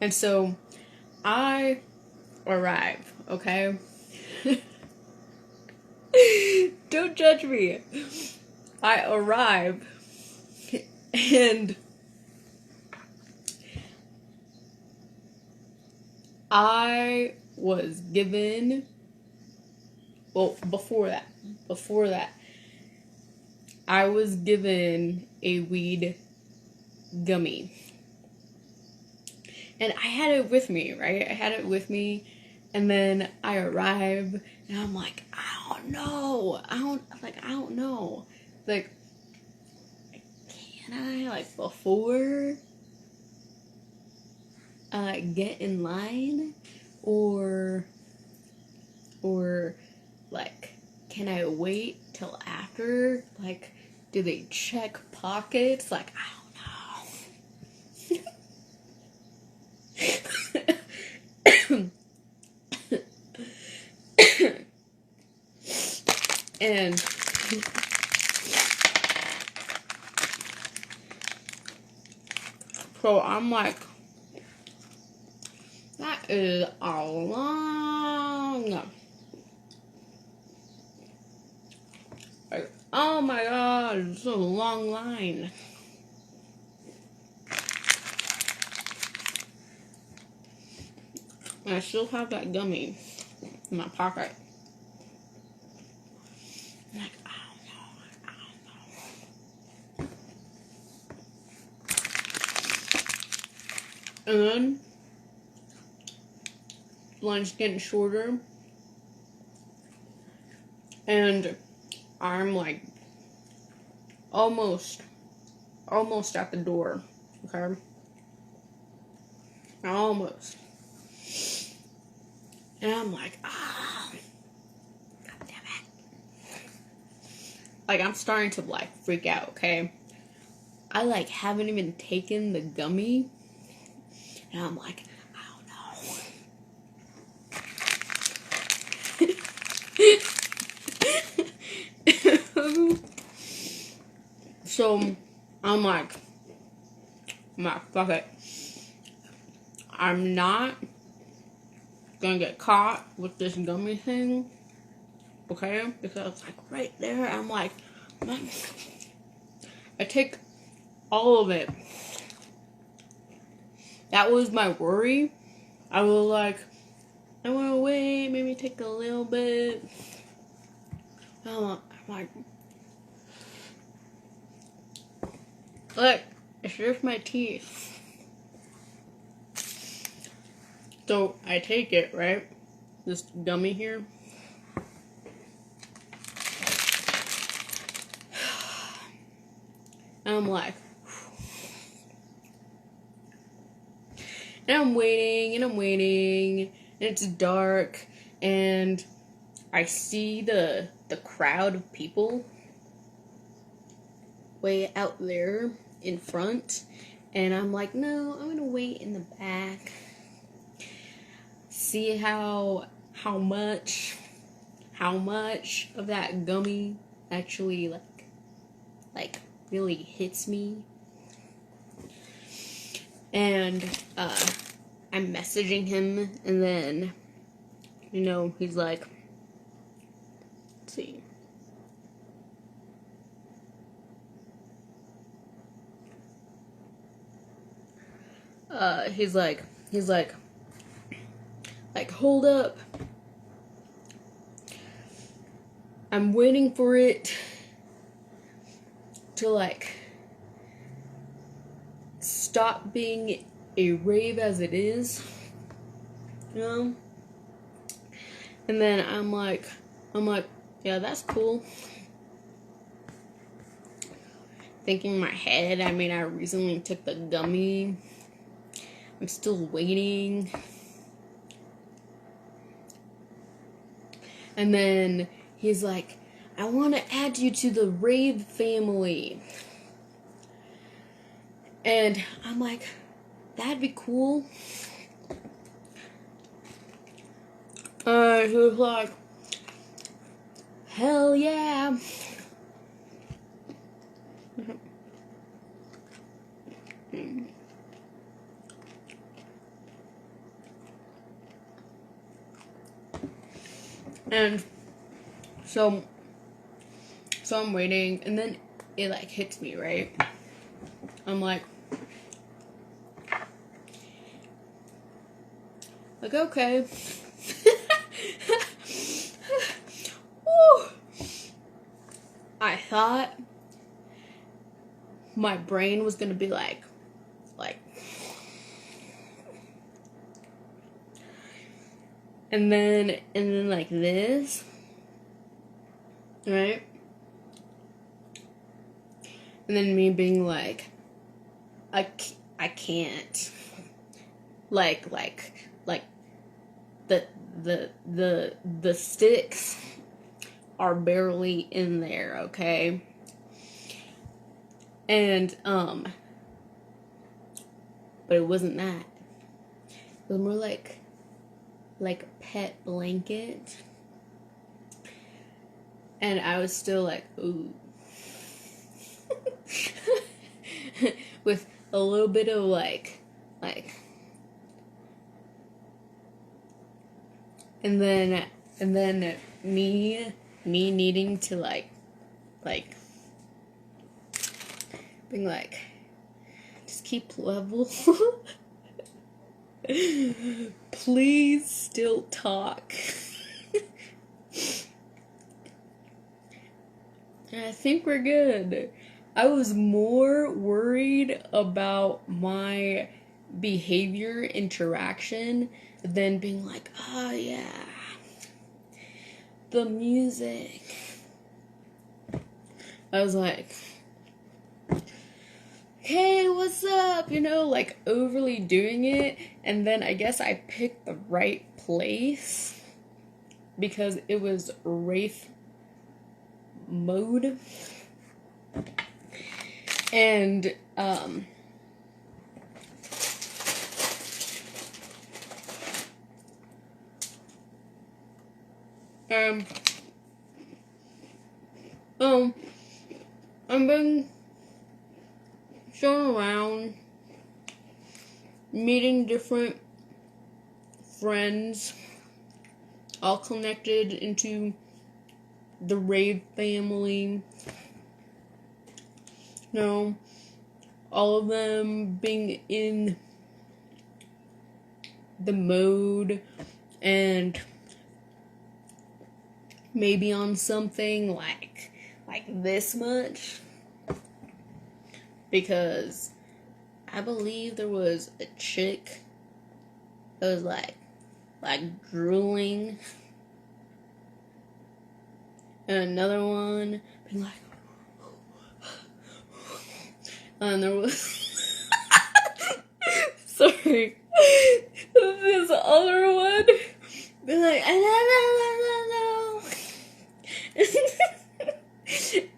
And so I arrive, okay? Don't judge me. I arrive and I was given, well, before that, I was given a weed gummy. And I had it with me, right? I had it with me, and then I arrive, and I'm like, I don't know. Like, can I, like, before get in line? Or, like, can I wait till after? Like, do they check pockets? Like, I don't know. And so I'm like, that is a long, like, oh my god, it's a long line. And I still have that gummy in my pocket. I'm like, I don't know. And then line's getting shorter, and I'm like almost at the door, okay? Almost. And I'm like, god damn it. Like, I'm starting to, like, freak out, okay? I, like, haven't even taken the gummy, and I'm like, I don't know. So, I'm like, fuck it. I'm not gonna get caught with this gummy thing, okay? Because it's like right there. I'm like, I take all of it. That was my worry. I was like, I want to wait, maybe take a little bit. I'm like, look, it's just my teeth. So I take it, right? This gummy here. And I'm like, and I'm waiting, and it's dark, and I see the crowd of people way out there in front, and I'm like, no, I'm gonna wait in the back, see how much of that gummy actually like really hits me. And I'm messaging him, and then, you know, he's like, let's see. He's like, hold up. I'm waiting for it to, like, stop being a rave as it is, you know? And then I'm like, yeah, that's cool. Thinking in my head, I mean, I recently took the gummy. I'm still waiting. And then he's like, I want to add you to the rave family. And I'm like, that'd be cool. He was like, hell yeah. And so I'm waiting, and then it like hits me, right? I'm like, okay. Woo. I thought my brain was gonna be like, and then like this, right? And then me being like, I can't, like the sticks are barely in there, okay? And but it wasn't that. It was more like a pet blanket. And I was still like, ooh. With a little bit of like and then me needing to like being like, just keep level. Please still talk. I think we're good. I was more worried about my behavior interaction than being like, oh yeah, the music. I was like, hey, what's up? You know, like overly doing it. And then I guess I picked the right place because it was Wraith mode. And I've been showing around, meeting different friends, all connected into the Raid family. You know, all of them being in the mode and maybe on something like this much, because I believe there was a chick that was like drooling, and another one being like, and there was sorry, this other one be like, no.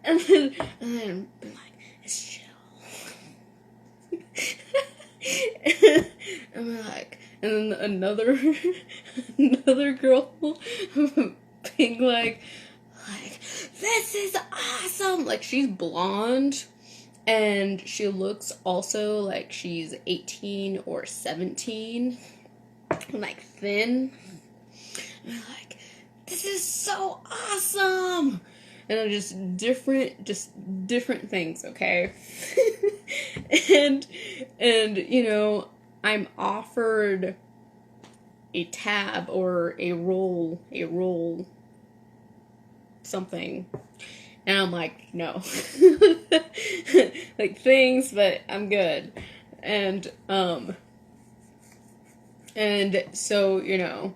and then be like, it's chill. and be like, and then another girl being like, this is awesome. Like, she's blonde. And she looks also like she's 18 or 17. Like, thin. And I'm like, this is so awesome. And then just different things, okay? and you know, I'm offered a tab or a role something. And I'm like, no. Like, thanks, but I'm good. And so, you know,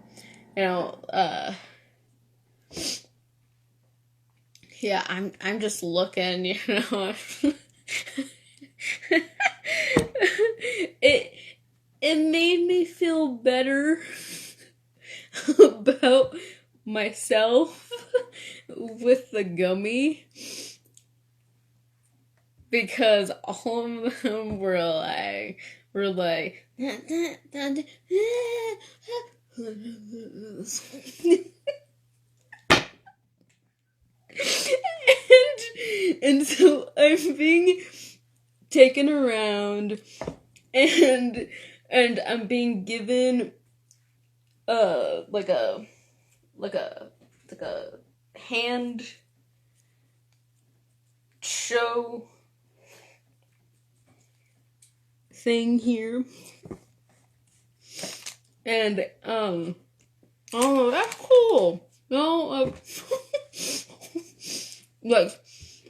yeah, I'm just looking, you know. It made me feel better about myself with the gummy, because all of them were like and so I'm being taken around, and I'm being given like a hand show thing here, and oh, that's cool. No, like,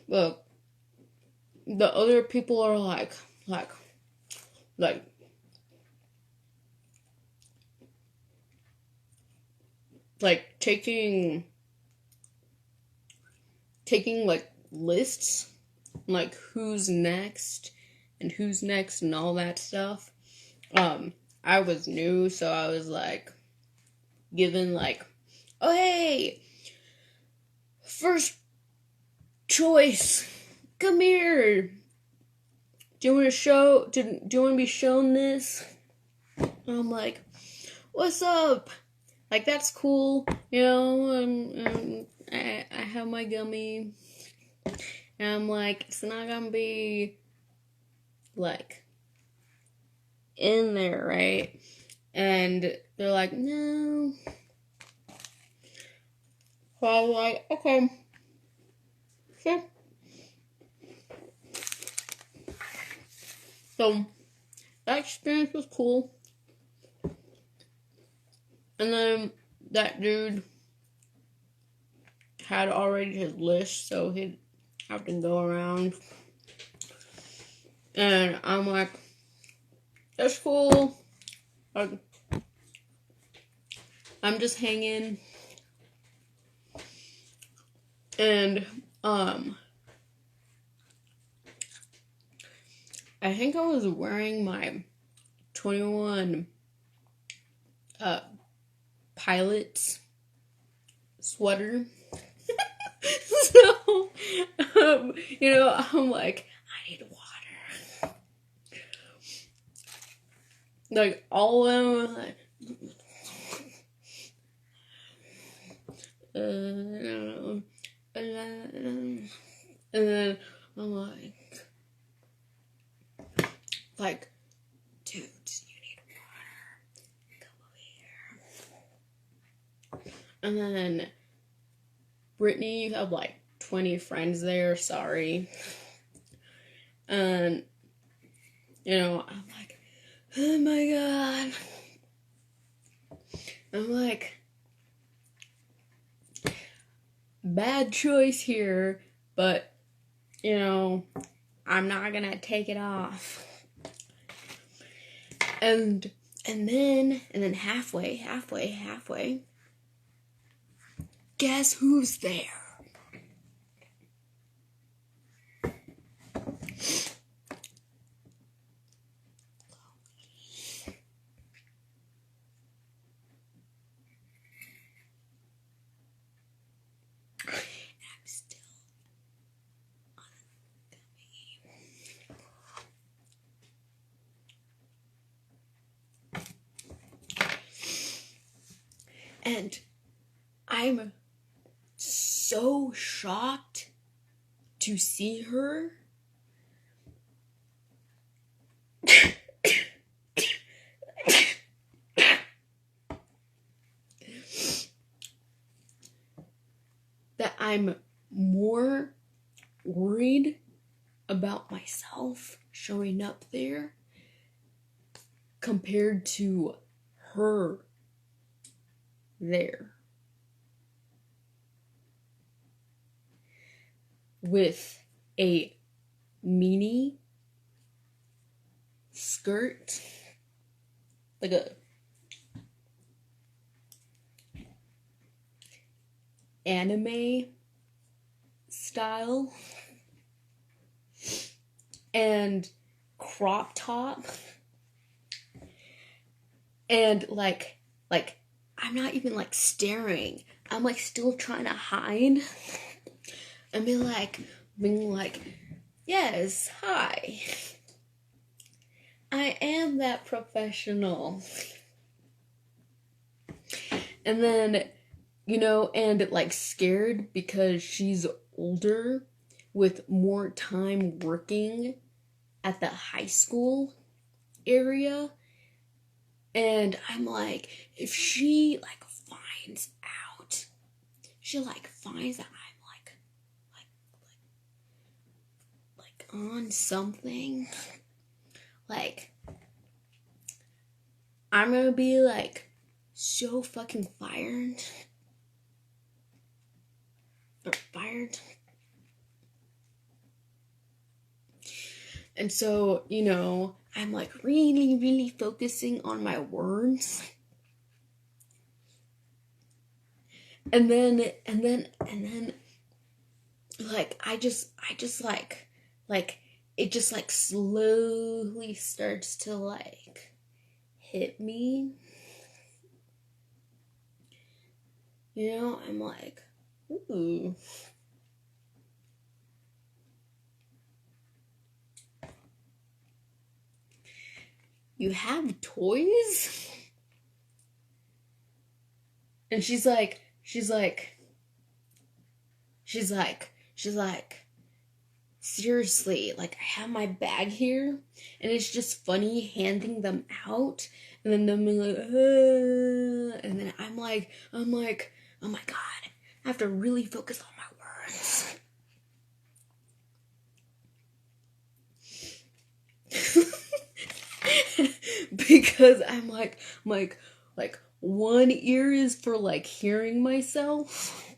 look, the other people are like taking like lists, like who's next and all that stuff. I was new, so I was like given like, oh hey, first choice, come here. Do you want to be shown this? I'm like, what's up? Like, that's cool, you know. I have my gummy, and I'm like, it's not gonna be like in there, right? And they're like, no. So I was like, okay, sure. So that experience was cool. And then that dude had already his list, so he'd have to go around. And I'm like, that's cool. Like, I'm just hanging. And I think I was wearing my 21 pilot's sweater. So, you know, I'm like, I need water. Like, all of them, like, and then I'm like, dudes, you need water. Come over here. And then, Brittany, you have like 20 friends there, sorry. And, you know, I'm like, oh my god. I'm like, bad choice here, but, you know, I'm not gonna take it off. And then halfway, guess who's there? I'm still on a gummy. And I'm so shocked to see her. That I'm more worried about myself showing up there compared to her there. With a mini skirt, like a anime style, and crop top, and like I'm not even like staring. I'm like still trying to hide and being like, yes, hi. I am that professional. And then, and like scared because she's older with more time working at the high school area. And I'm like, if she like finds out, she like finds that I'm like on something, like I'm gonna be like so fucking fired. And so, I'm like really, really focusing on my words. And then like I just like it just like slowly starts to like hit me. I'm like, ooh. You have toys? And she's like, seriously, like I have my bag here, and it's just funny handing them out, and then them being like, and then I'm like, oh my god, I have to really focus on my words. Because I'm like one ear is for like hearing myself,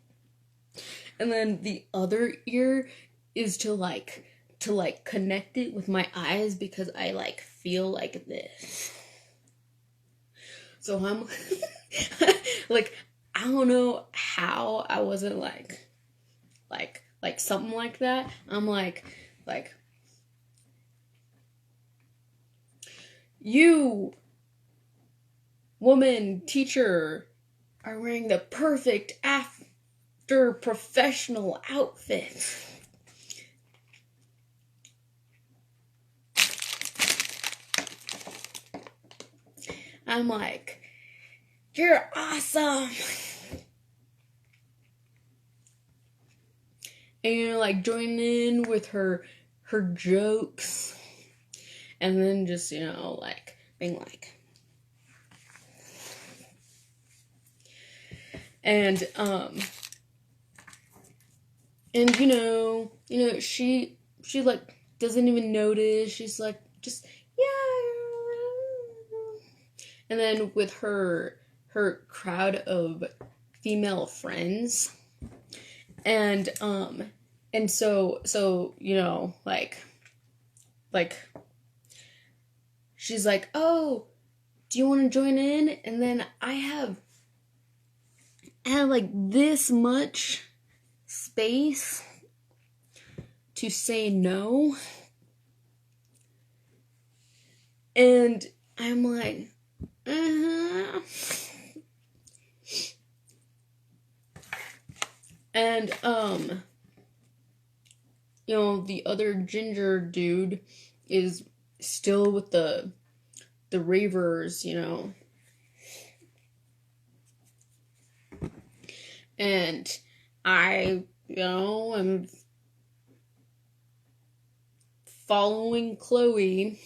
and then the other ear is to connect it with my eyes because I like feel like this. So I'm like I don't know how I wasn't like something like that. I'm like you woman teacher are wearing the perfect after professional outfit. I'm like, you're awesome. And like joining in with her jokes, and then just like being like, and she like doesn't even notice. She's like, just yeah. And then with her crowd of female friends, and so like she's like, oh, do you want to join in? And then I have like this much space to say no, and I'm like, and the other ginger dude is still with the ravers, and I am following Chloe.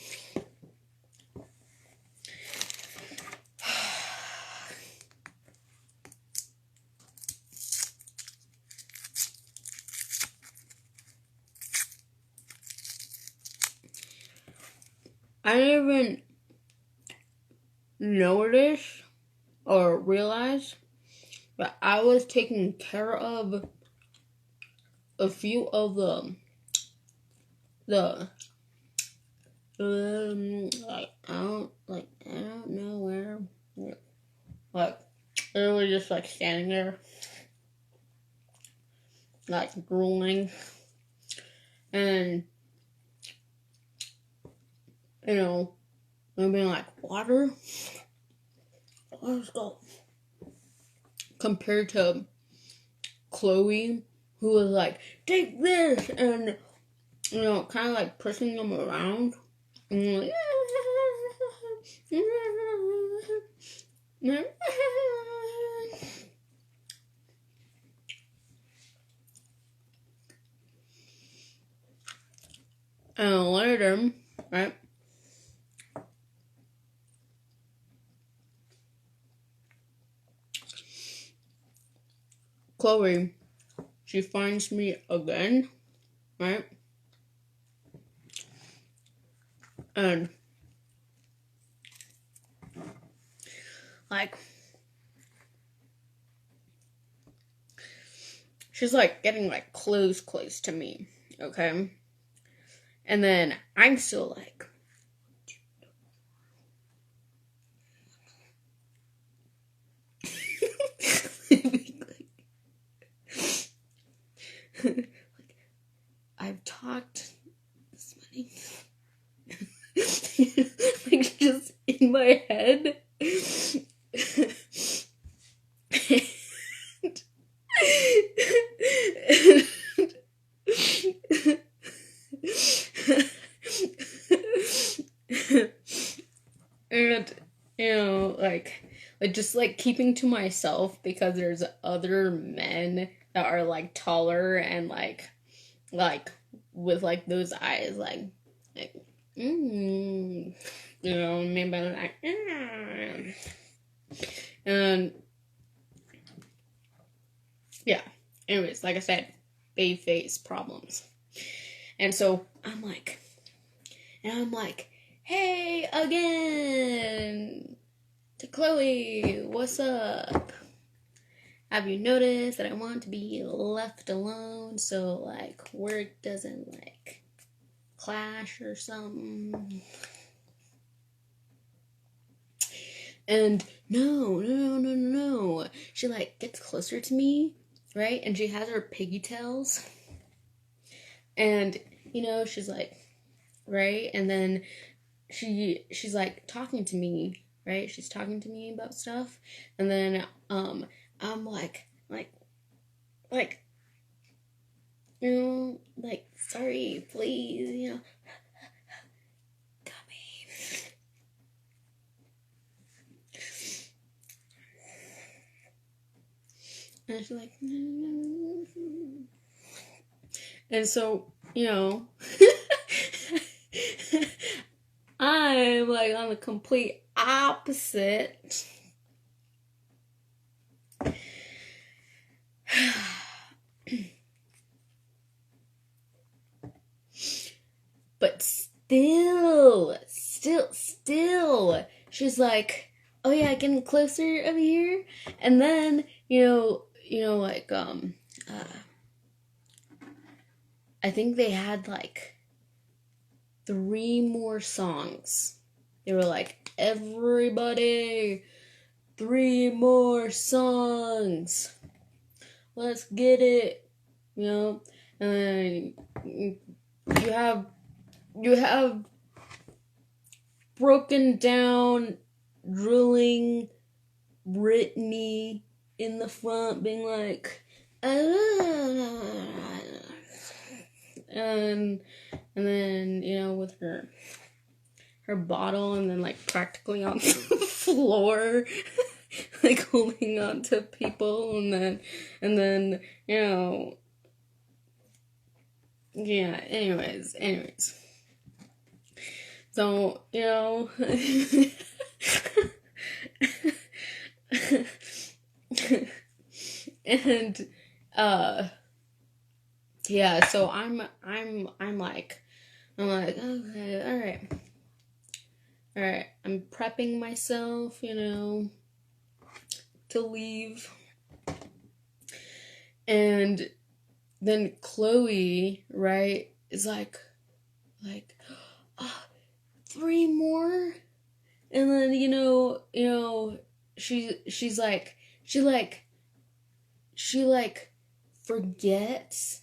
I didn't even notice or realize, but I was taking care of a few of the I don't know where, like they were just like standing there, like drooling, and maybe like water. Let's go. Compared to Chloe, who was like, take this, and kind of like pushing them around, and like, later, right? Chloe, she finds me again, right? And like she's like getting like close to me, okay? And then I'm still like I've talked this many like just in my head. And like just like keeping to myself because there's other men that are like taller and like with like those eyes like maybe like and yeah, anyways, like I said, baby face problems. And so I'm like, hey again to Chloe, what's up? Have you noticed that I want to be left alone so like work doesn't like clash or something? And no. She like gets closer to me, right? And she has her pigtails. And she's like, right? And then she's like talking to me, right? She's talking to me about stuff. And then I'm like sorry, please, come in. And she's like, and so, I'm like on the complete opposite. But still, she's like, oh yeah, getting closer over here. And then, like, I think they had like 3 more songs. They were like, everybody, 3 more songs. Let's get it. And you have broken down, drilling Brittany in the front being like, and then with her bottle and then like practically on the floor like holding on to people and then yeah, anyways so and yeah, so I'm like okay, all right, I'm prepping myself to leave. And then Chloe, right, is like 3 more. And then she's like she forgets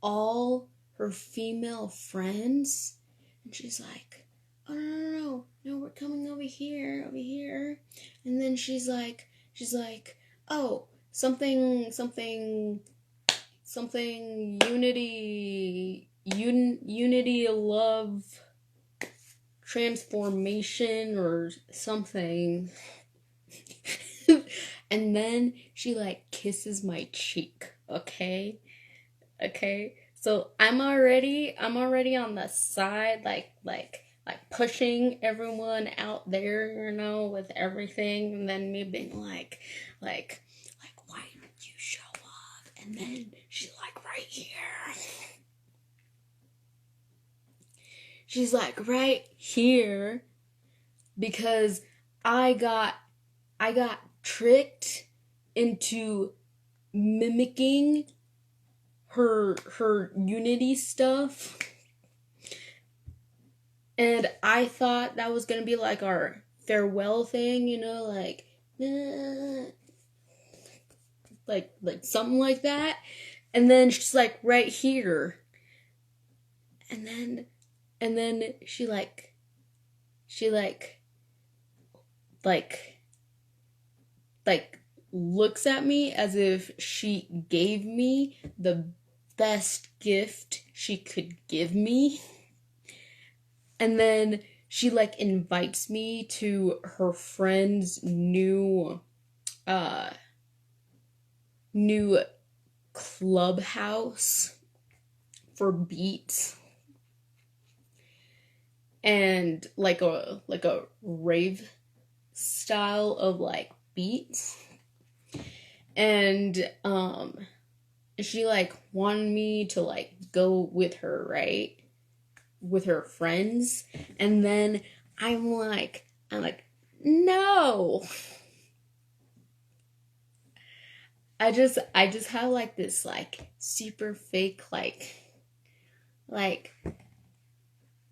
all her female friends, and she's like, oh no, we're coming over here. And then she's like, oh, something unity love transformation or something. And then she like kisses my cheek, okay? So I'm already on the side, like pushing everyone out there, with everything, and then me being like, why did you show up? And then she's like, right here. She's like, right here, because I got tricked into mimicking her Unity stuff, and I thought that was gonna be like our farewell thing, like something like that. And then she's like, right here, and then she looks at me as if she gave me the best gift she could give me. And then she invites me to her friend's new clubhouse for beats, and like a rave style of beats. And she wanted me to go with her, right? With her friends. And then I'm like, no. I just have this super fake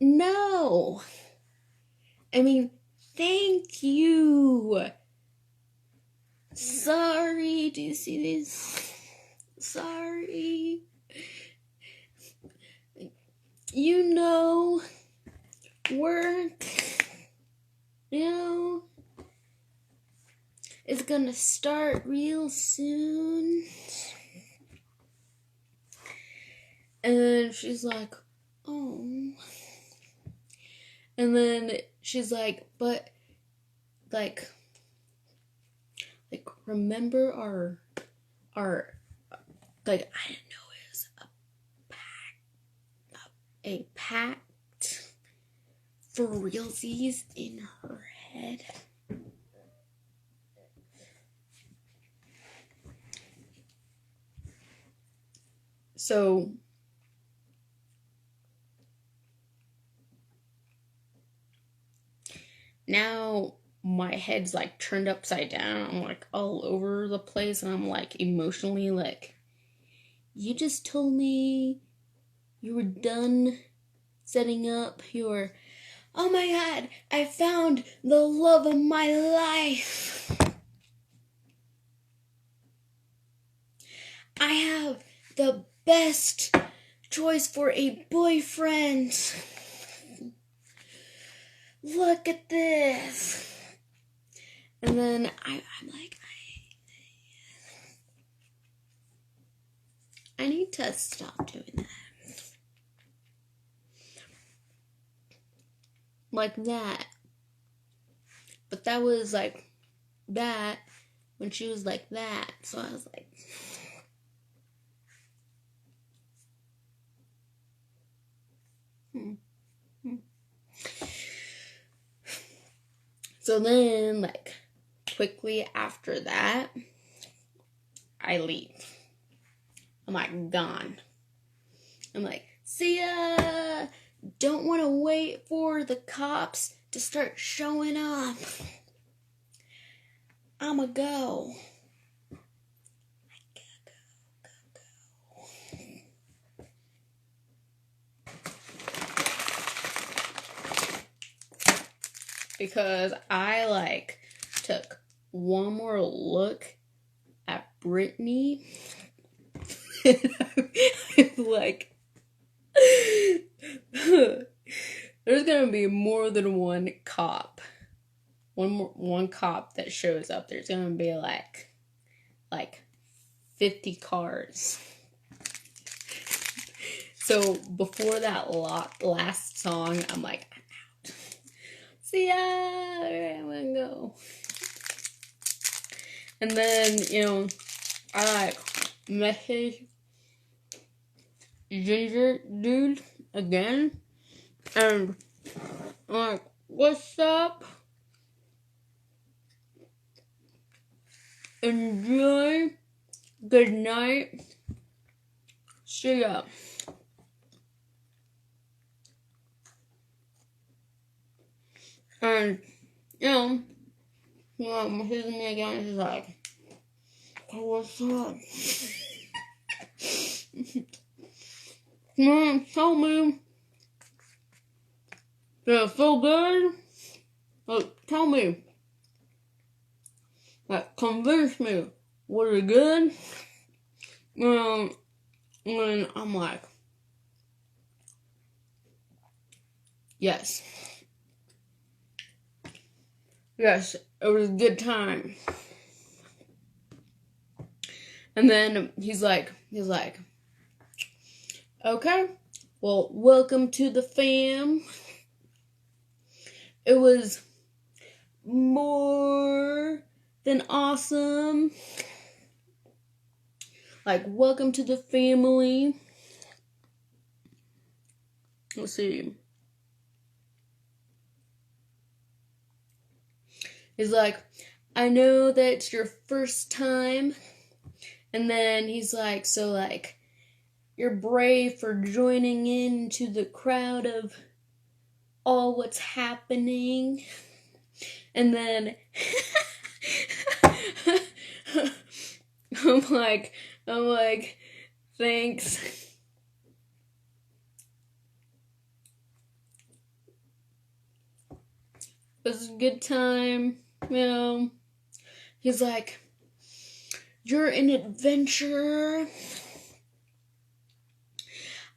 no. I mean, thank you. Sorry, do you see this? Sorry. Work, it's gonna start real soon. And she's like, oh. And then she's like, but remember our I didn't know it was a pact for realsies in her head. So now my head's turned upside down. I'm all over the place, and I'm emotionally you just told me you were done setting up your, oh my god, I found the love of my life. I have the best choice for a boyfriend. Look at this. And then I'm like, I need to stop doing that. Like that. But that was that when she was like that. So I was like, So then, quickly after that, I leave. I'm gone. I'm see ya! Don't want to wait for the cops to start showing up. I'ma go. I gotta go. Because I took one more look at Brittany. I'm there's gonna be more than one cop. One cop that shows up. There's gonna be 50 cars. So before that last song, I'm out. See ya! Alright, I'm gonna go. And then, I message ginger dude again, and I'm like, what's up? Enjoy. Good night. See ya. And, here's me again. He's like, oh, what's up? Come on, tell me. Did it feel good? Like, tell me. Like, convince me. Was it good? And I'm like, yes. Yes, it was a good time. And then he's like, okay, well, welcome to the fam. It was more than awesome. Like, welcome to the family. Let's see. He's like, I know that it's your first time. And then he's like, so like, you're brave for joining into the crowd of all what's happening. And then I'm like, thanks. It was a good time, He's like, you're an adventurer.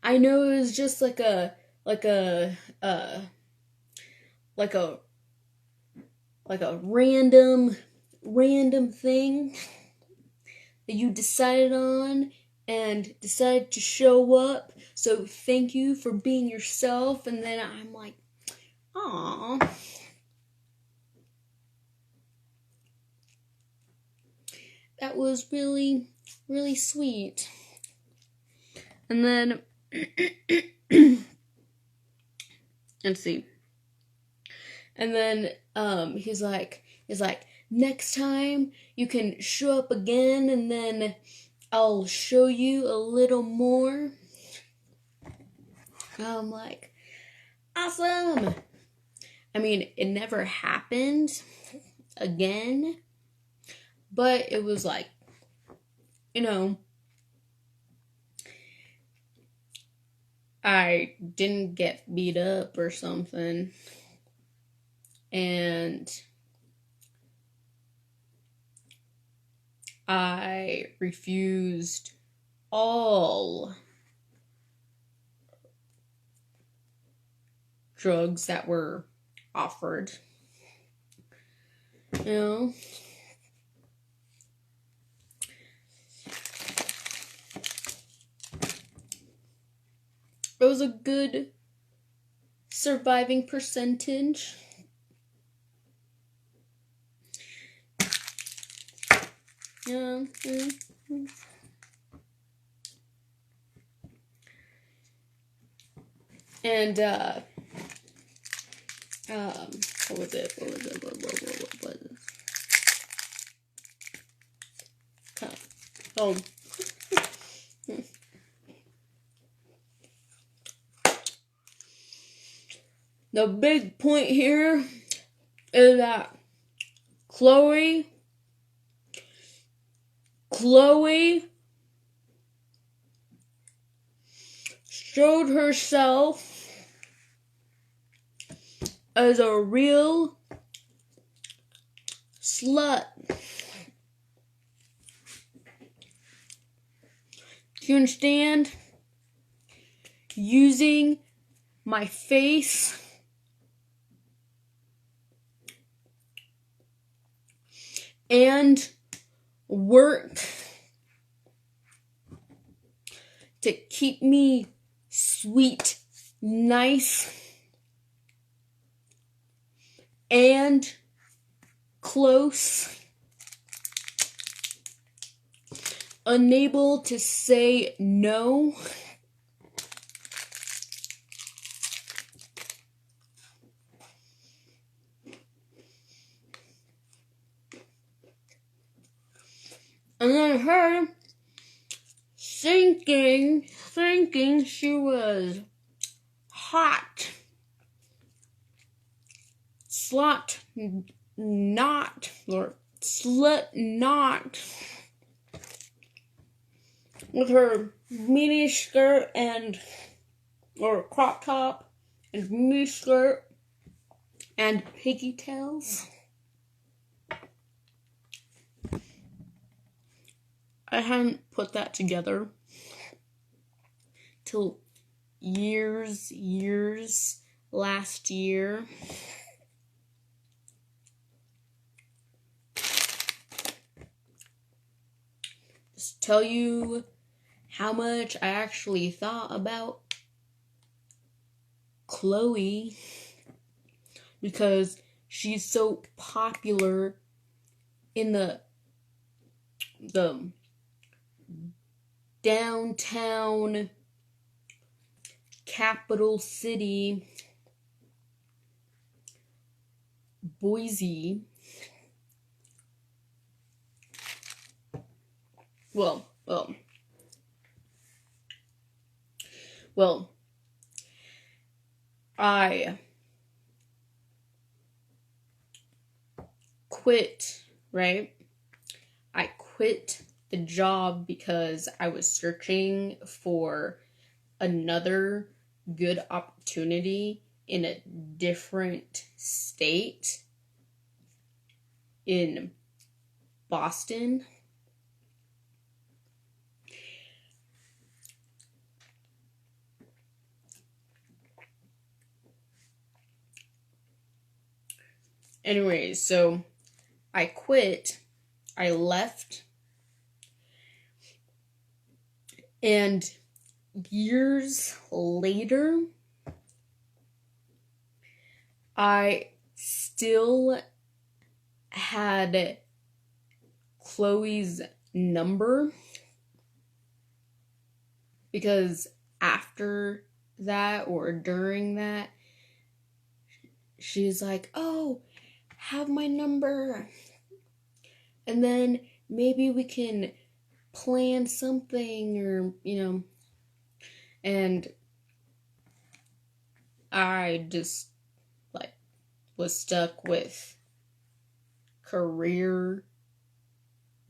I know it was just like a random thing that you decided on and decided to show up. So thank you for being yourself. And then I'm like, aw. That was really, really sweet. And then, let's see. And then, he's like, next time you can show up again and then I'll show you a little more. I'm like, awesome. I mean, it never happened again, but it was like, I didn't get beat up or something. And I refused all drugs that were offered. It was a good surviving percentage. Yeah. And what was it? What was it? Oh. The big point here is that Chloe showed herself as a real slut. Do you understand? Using my face and work to keep me sweet, nice, and close, unable to say no, And then her thinking she was hot. Slut not with her mini skirt or crop top and mini skirt and pigtails. I hadn't put that together till years last year. Just tell you how much I actually thought about Chloe because she's so popular in the downtown capital city, Boise. Well, I quit, right? I quit the job because I was searching for another good opportunity in a different state in Boston. Anyways, so I quit, I left, and years later, I still had Chloe's number because after that or during that, she's like, oh, have my number. And then maybe we can plan something or, and I just was stuck with career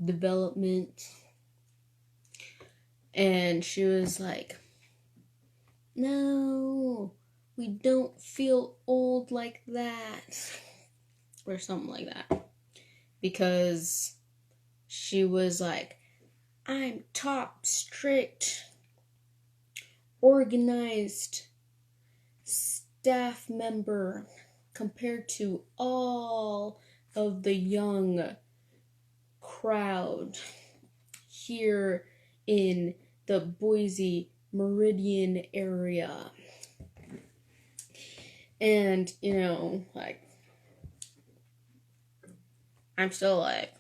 development. And she was like, no, we don't feel old like that. Or something like that. Because she was like, I'm top, strict, organized staff member compared to all of the young crowd here in the Boise Meridian area. And, I'm still like,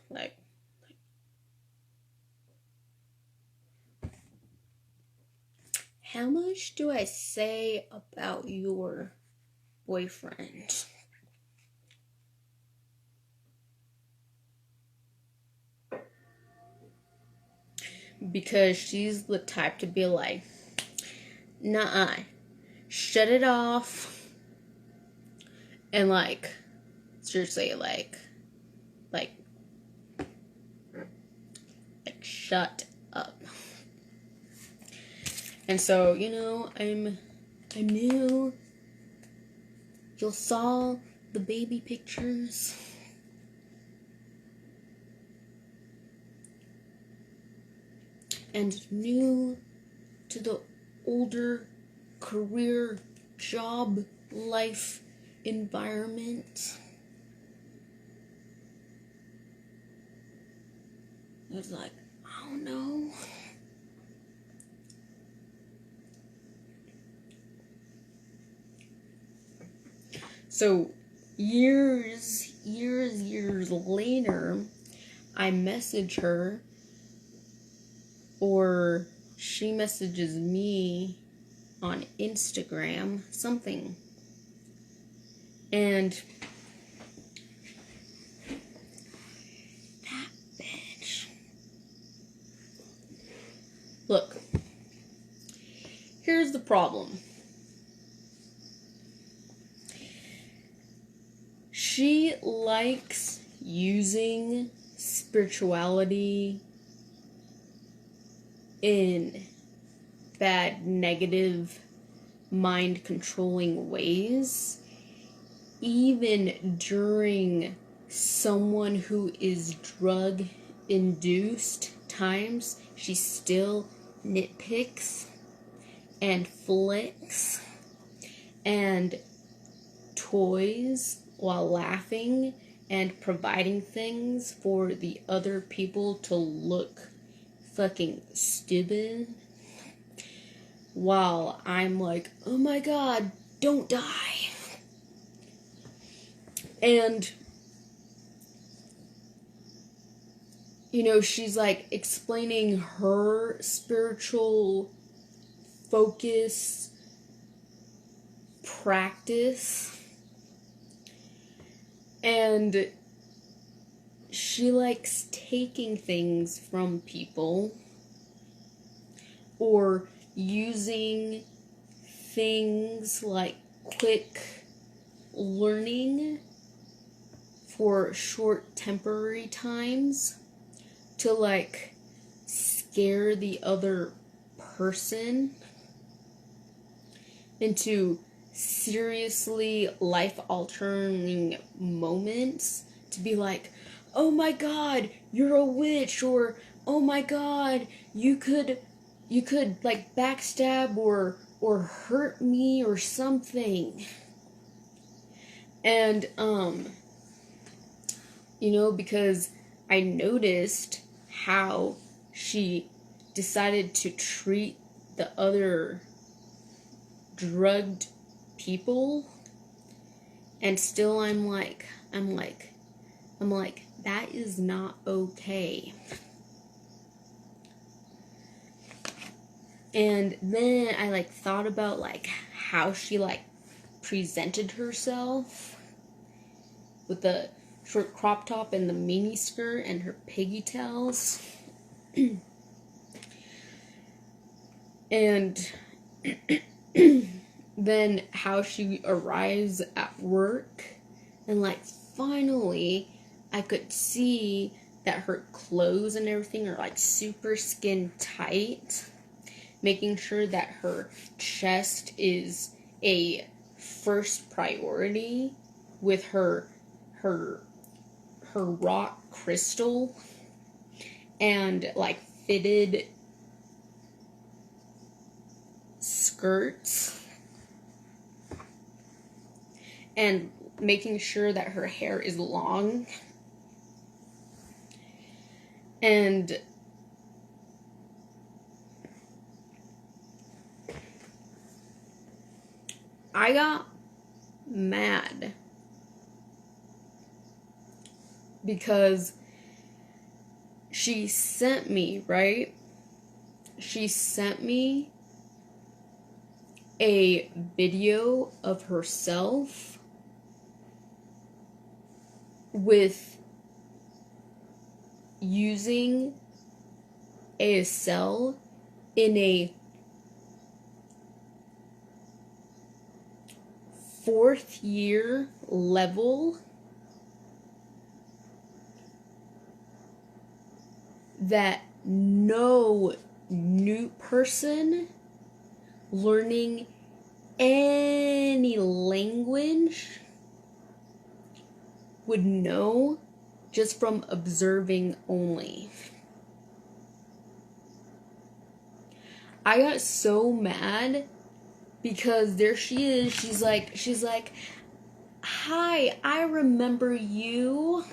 how much do I say about your boyfriend? Because she's the type to be like, nah, shut it off. And seriously, shut up. And so, I'm new. You saw the baby pictures. And new to the older career job life environment. I was like, I don't know. So years later, I message her, or she messages me on Instagram, something. And that bitch Look, here's the problem. She likes using spirituality in bad, negative, mind-controlling ways, even during someone who is drug-induced times. She still nitpicks and flicks and toys while laughing and providing things for the other people to look fucking stupid, while I'm like, oh my god, don't die. And, you know, she's like explaining her spiritual focus practice, and she likes taking things from people or using things like quick learning for short temporary times to like scare the other person into seriously life-altering moments, to be like, oh my god, you're a witch, or oh my god, you could like backstab or hurt me or something. And you know, because I noticed how she decided to treat the other drugged people, and still I'm like, that is not okay. And then I like thought about like how she like presented herself with the short crop top and the mini skirt and her piggy tails. And then how she arrives at work, and like finally I could see that her clothes and everything are like super skin tight, making sure that her chest is a first priority with her rock crystal and like fitted skirts, and making sure that her hair is long. And I got mad because she sent me, right? She sent me a video of herself with using ASL in a 4th year level that no new person learning any language would know just from observing only. I got so mad because there she is, she's like, hi, I remember you.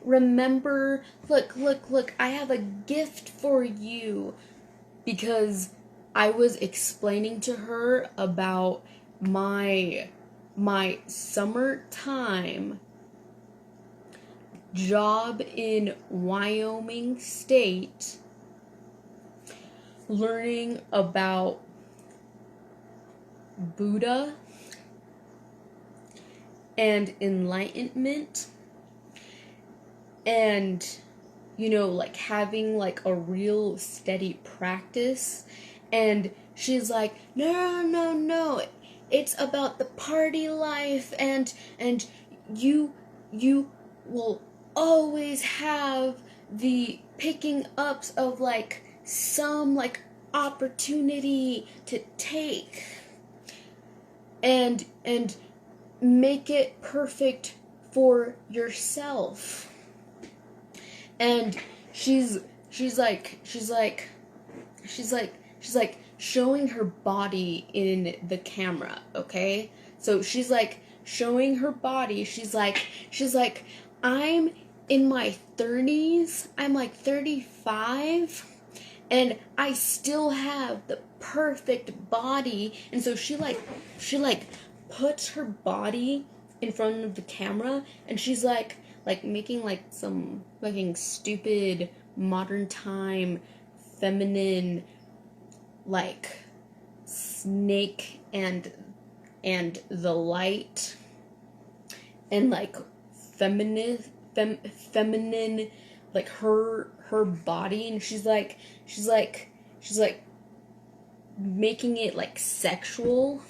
Remember, look, I have a gift for you. Because I was explaining to her about my summertime job in Wyoming State, learning about Buddha and enlightenment, and like having like a real steady practice. And she's like, no, no, no, it's about the party life, and you will always have the picking ups of like some like opportunity to take and make it perfect for yourself. And she's like showing her body in the camera, okay? So she's like showing her body. She's like I'm in my 30s. I'm like 35 and I still have the perfect body. And so she puts her body in front of the camera, and she's like making like some fucking stupid modern time feminine like snake and the light and like feminine like her body. And she's like making it like sexual,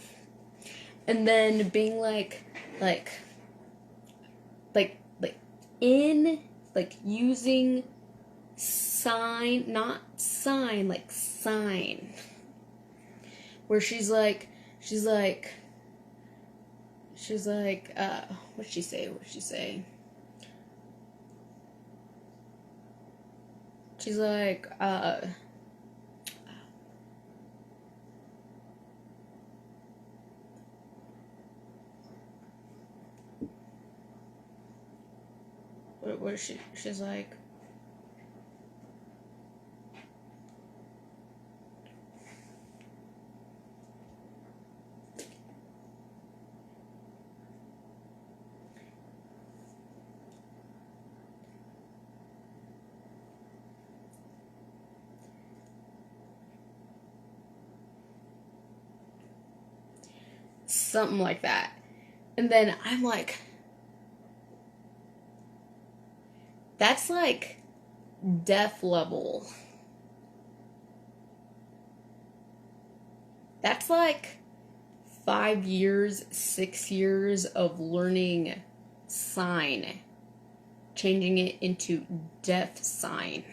and then being like in like using sign where she's like what'd she say she's like what is she's like something like that. And then I'm like, that's like death level. That's like 5 years, 6 years of learning sign, changing it into death sign.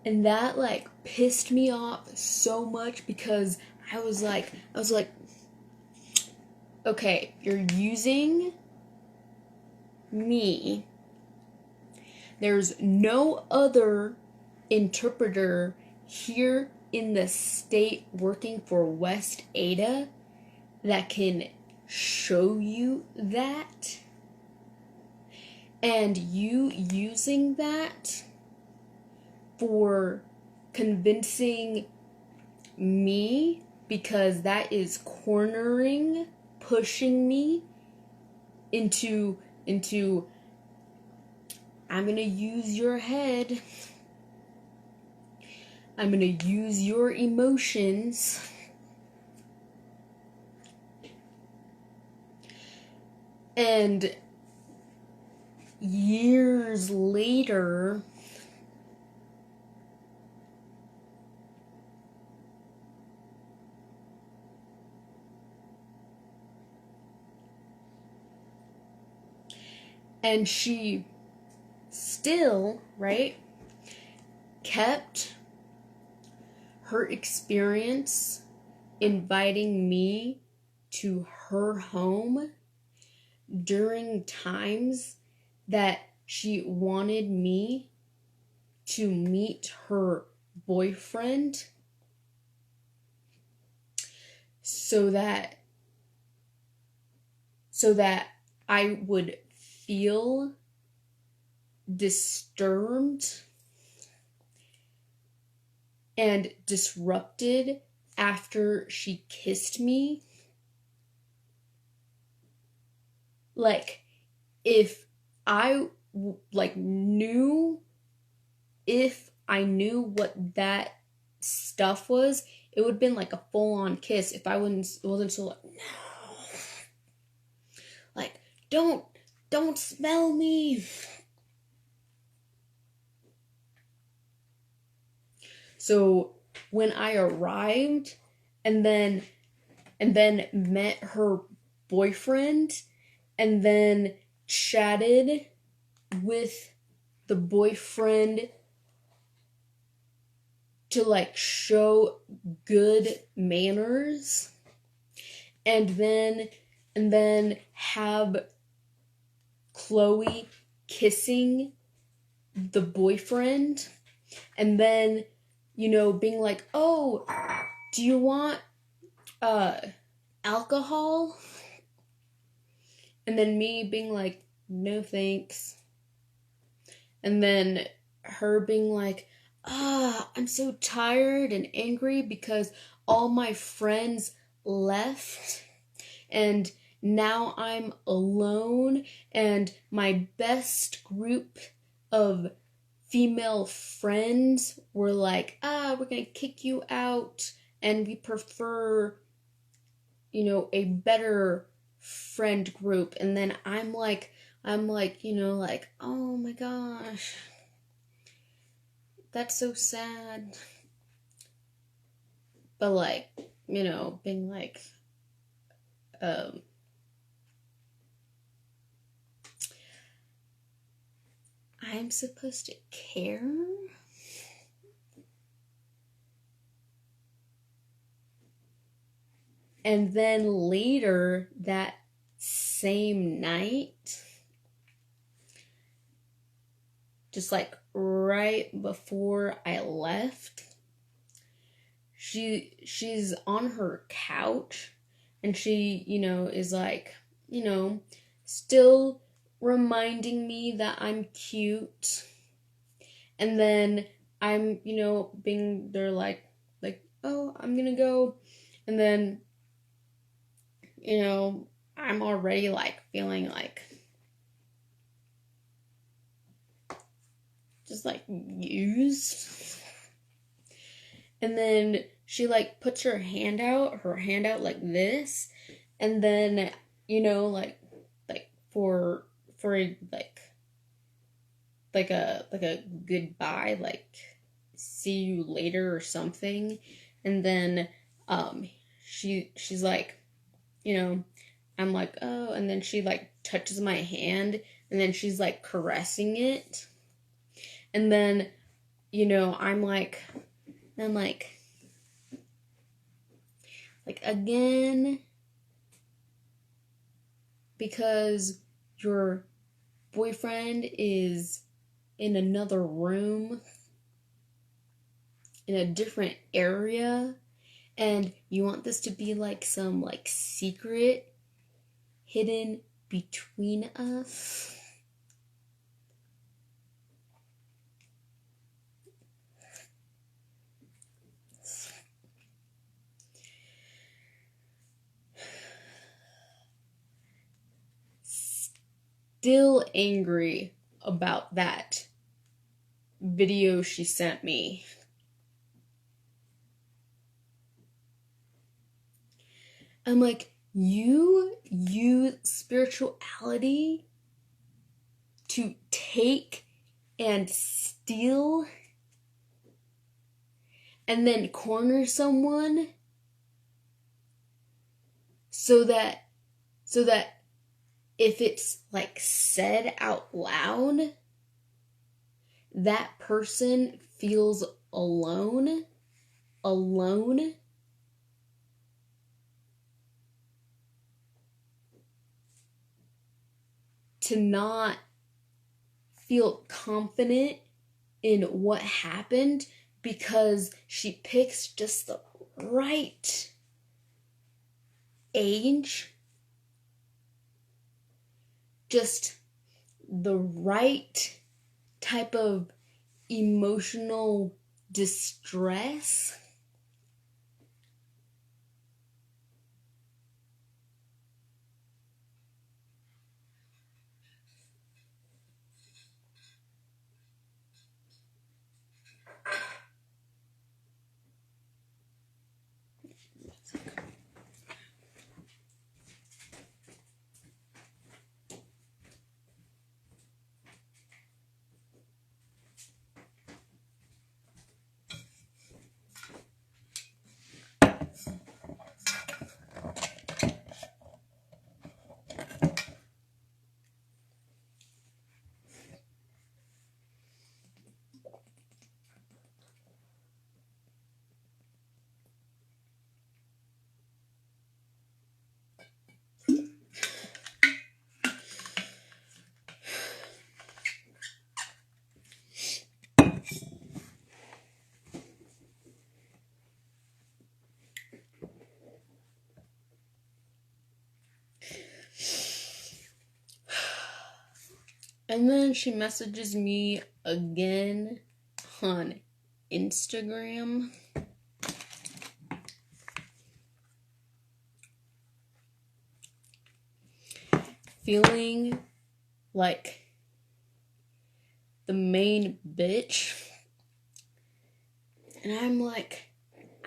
And that like pissed me off so much, because I was like, okay, you're using me. There's no other interpreter here in the state working for West Ada that can show you that. And you using that for convincing me, because that is cornering, pushing me into I'm gonna use your head, I'm gonna use your emotions, and years later and she still, right, kept her experience inviting me to her home during times that she wanted me to meet her boyfriend, so that I would feel disturbed and disrupted after she kissed me. Like, if I knew what that stuff was, it would have been like a full-on kiss. If I wasn't so like, no, like, don't don't smell me. So when I arrived and then met her boyfriend and then chatted with the boyfriend to like show good manners and then have Chloe kissing the boyfriend and then, you know, being like, oh, do you want alcohol? And then me being like, no thanks. And then her being like, I'm so tired and angry because all my friends left and now I'm alone and my best group of female friends were like, we're gonna kick you out and we prefer, you know, a better friend group. And then I'm like, you know, like, oh my gosh, that's so sad. But like, you know, being like, I'm supposed to care? And then later that same night, just like right before I left, she's on her couch and she, you know, is like, you know, still reminding me that I'm cute. And then I'm, you know, being there like, oh, I'm gonna go. And then, you know, I'm already like feeling like just like used. And then she like puts her hand out like this, and then, you know, like for a goodbye, like see you later or something. And then she's like, you know, I'm like, oh, and then she like touches my hand and then she's like caressing it. And then, you know, I'm like again, because your boyfriend is in another room in a different area and you want this to be like some like secret hidden between us. Still angry about that video she sent me. I'm like, you use spirituality to take and steal and then corner someone so that if it's like said out loud, that person feels alone to not feel confident in what happened because she picks just the right age, just the right type of emotional distress. And then she messages me again on Instagram. Feeling like the main bitch. And I'm like,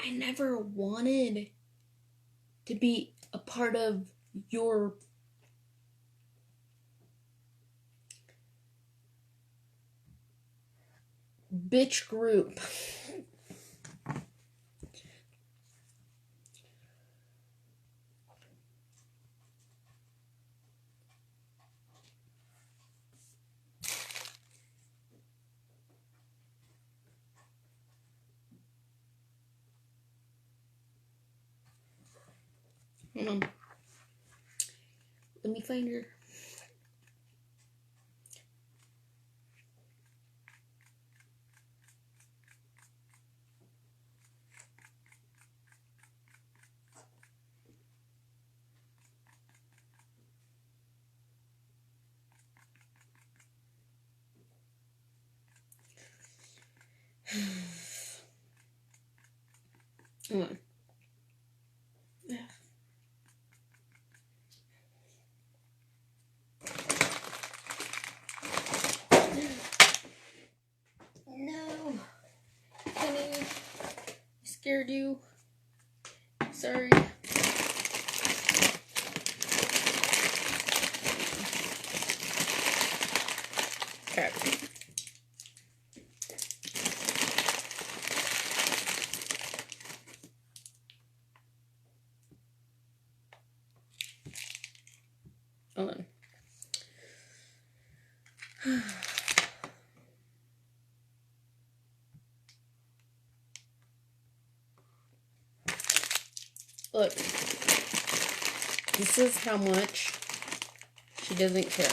I never wanted to be a part of your bitch group. Hold on. Let me find her. Hold on. No. Honey, I scared you. Sorry. Okay. Hold on. Look. This is how much she doesn't care.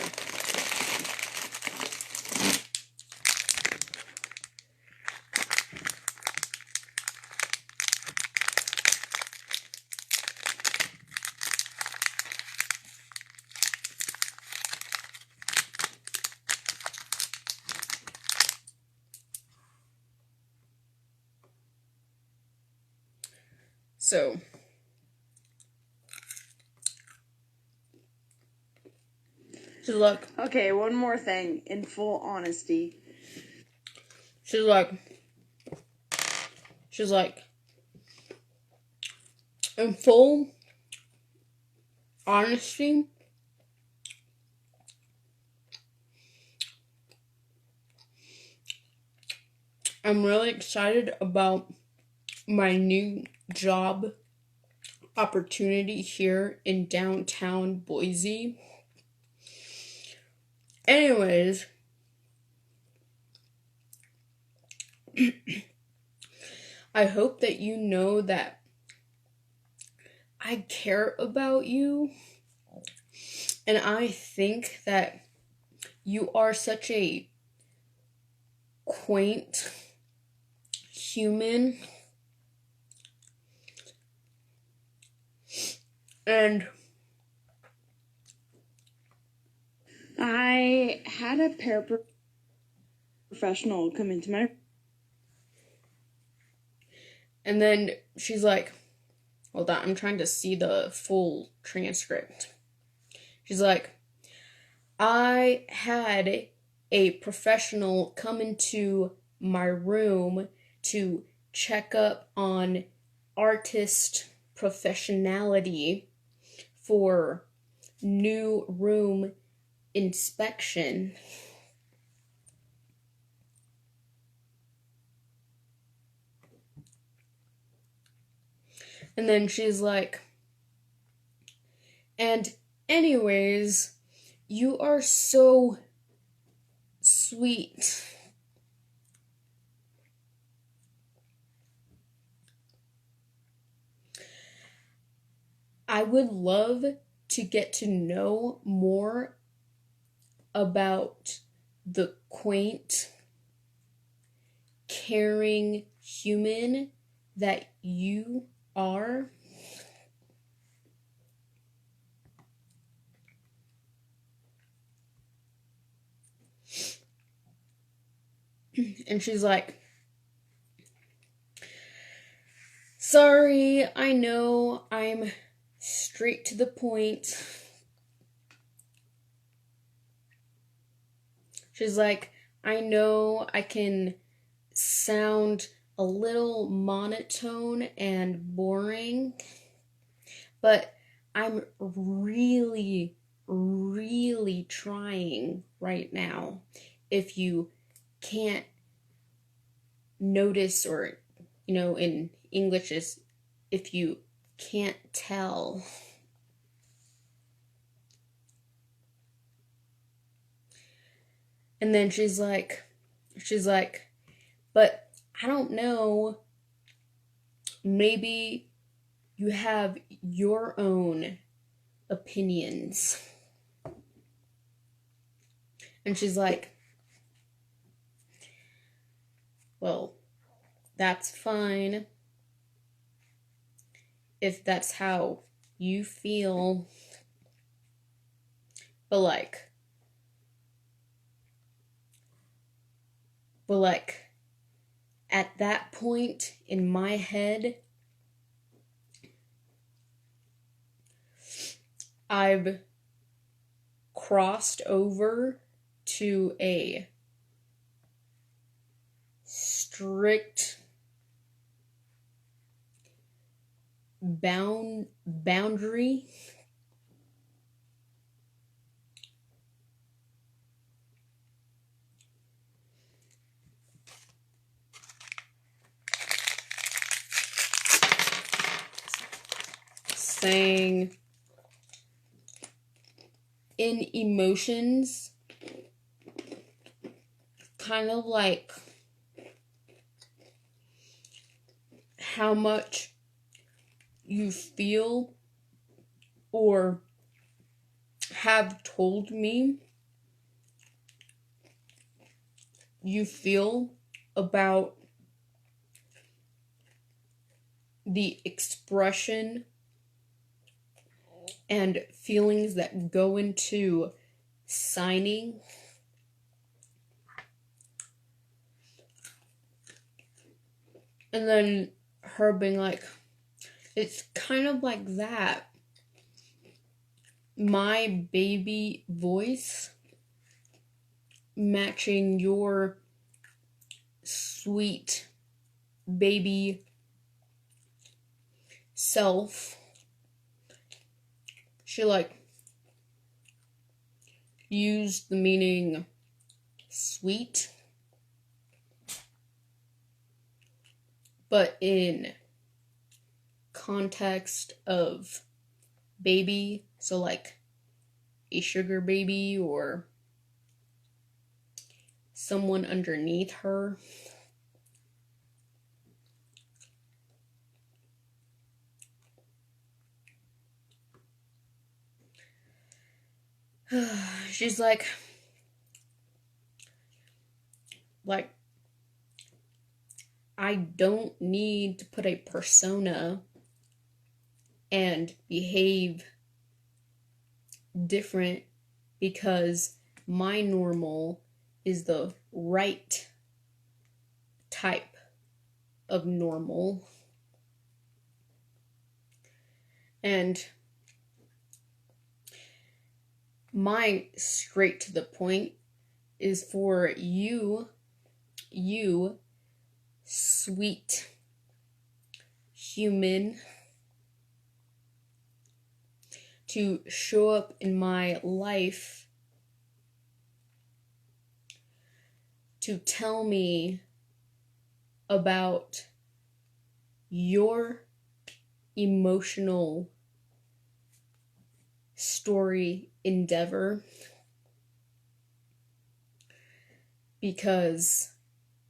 So, she's like, Okay, one more thing, in full honesty. she's like, in full honesty, I'm really excited about my new job opportunity here in downtown Boise. Anyways, I hope that you know that I care about you, and I think that you are such a quaint human, and I had a paraprofessional come into my... and then she's like, hold on, I'm trying to see the full transcript. She's like, I had a professional come into my room to check up on artist professionality for new room inspection. And then she's like, and anyways, you are so sweet. I would love to get to know more about the quaint, caring human that you are. And she's like, sorry, I know I'm straight to the point. She's like, I know I can sound a little monotone and boring, but I'm really, really trying right now. If you can't notice, or, in English is if you can't tell. And then she's like, but I don't know, maybe you have your own opinions. And she's like, well, that's fine if that's how you feel. But at that point in my head, I've crossed over to a strict boundary. Saying in emotions, kind of like how much you feel or have told me you feel about the expression and feelings that go into signing. And then her being like, it's kind of like that. My baby voice matching your sweet baby self. She used the meaning sweet, but in context of baby, so a sugar baby or someone underneath her. She's like I don't need to put a persona and behave different because my normal is the right type of normal. And my straight to the point is for you sweet human, to show up in my life to tell me about your emotional story endeavor, because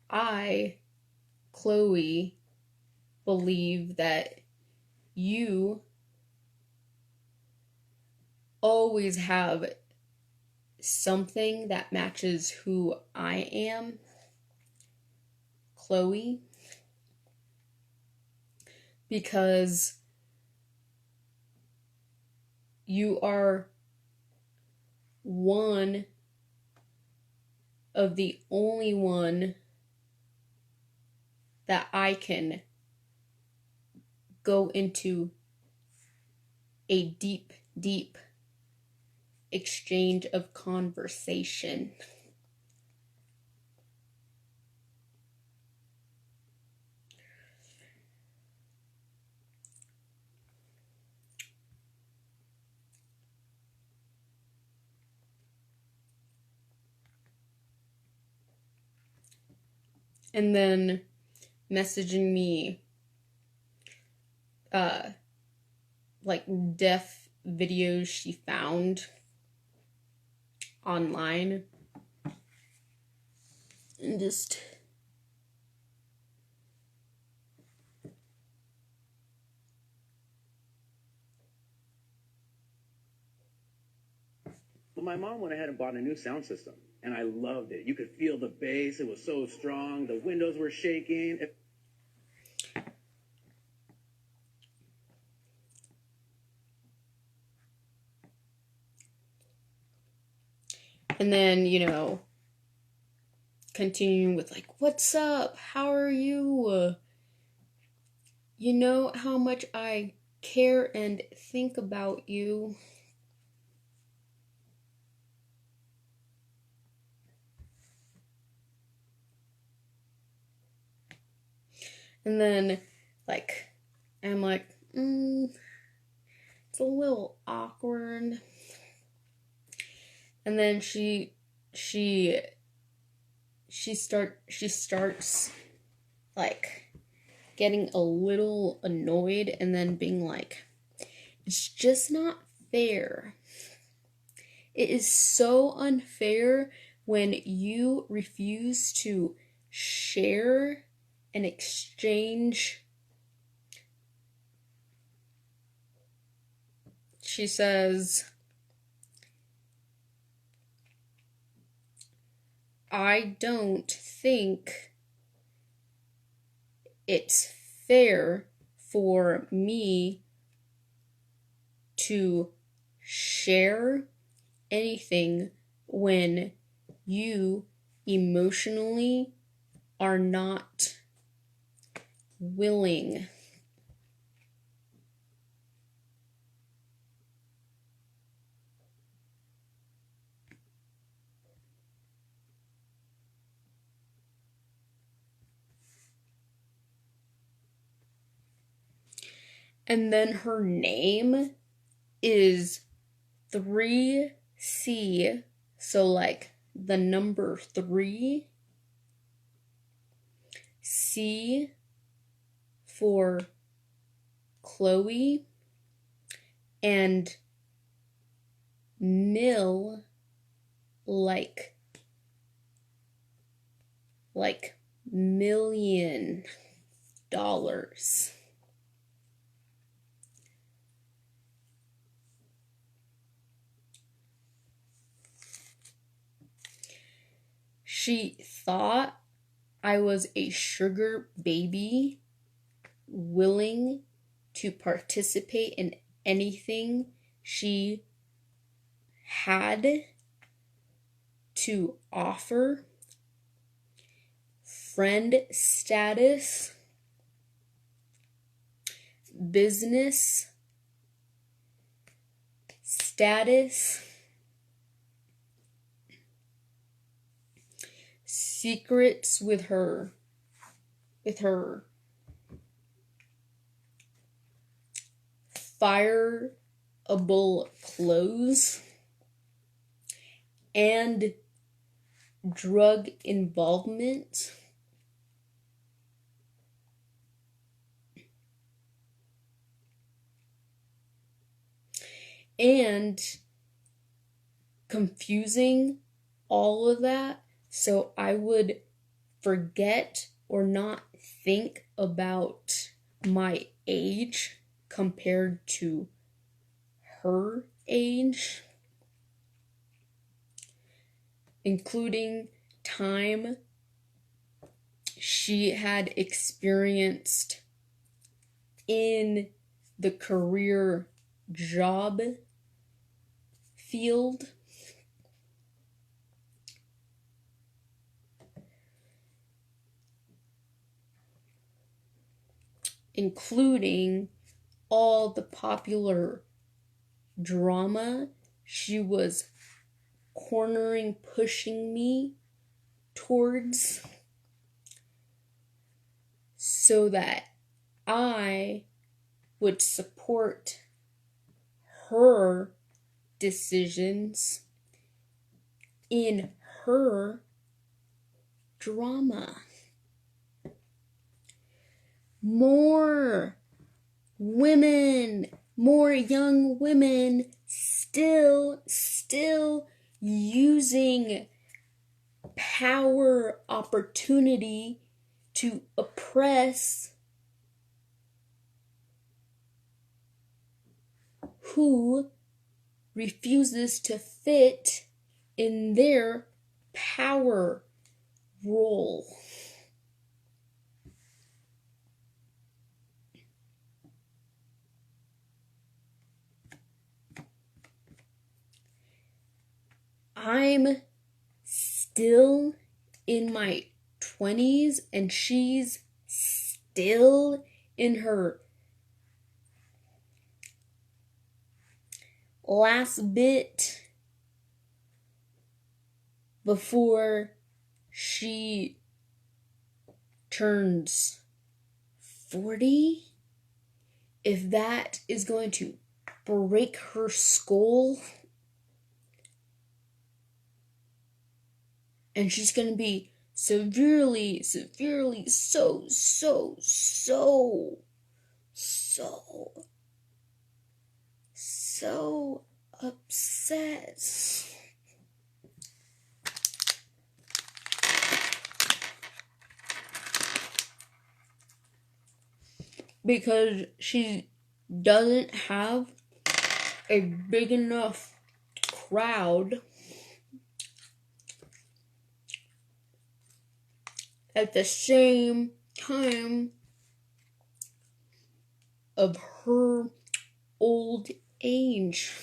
I, Chloe, believe that you always have something that matches who I am, Chloe, because you are one of the only one that I can go into a deep, deep exchange of conversation. And then messaging me like deaf videos she found online, and just Well, my mom went ahead and bought a new sound system, and I loved it. You could feel the bass. It was so strong. The windows were shaking. and then, continuing with like, what's up? How are you? You know how much I care and think about you. And then, like, I'm like, it's a little awkward. And then she starts like getting a little annoyed, and then being like, it's just not fair. It is so unfair when you refuse to share and exchange. She says, I don't think it's fair for me to share anything when you emotionally are not willing. And then her name is 3C, so like the number 3, C for Chloe, and mill like $1,000,000. She thought I was a sugar baby willing to participate in anything she had to offer. Friend status, business status, secrets with her fireable clothes, and drug involvement. And confusing all of that so I would forget or not think about my age compared to her age, including time she had experienced in the career job field. including all the popular drama. She was cornering, pushing me towards so that I would support her decisions in her drama. More women, more young women still using power opportunity to oppress who refuses to fit in their power role. I'm still in my 20s and she's still in her last bit before she turns 40. If that is going to break her skull, and she's going to be severely so upset. Because she doesn't have a big enough crowd at the same time of her old age.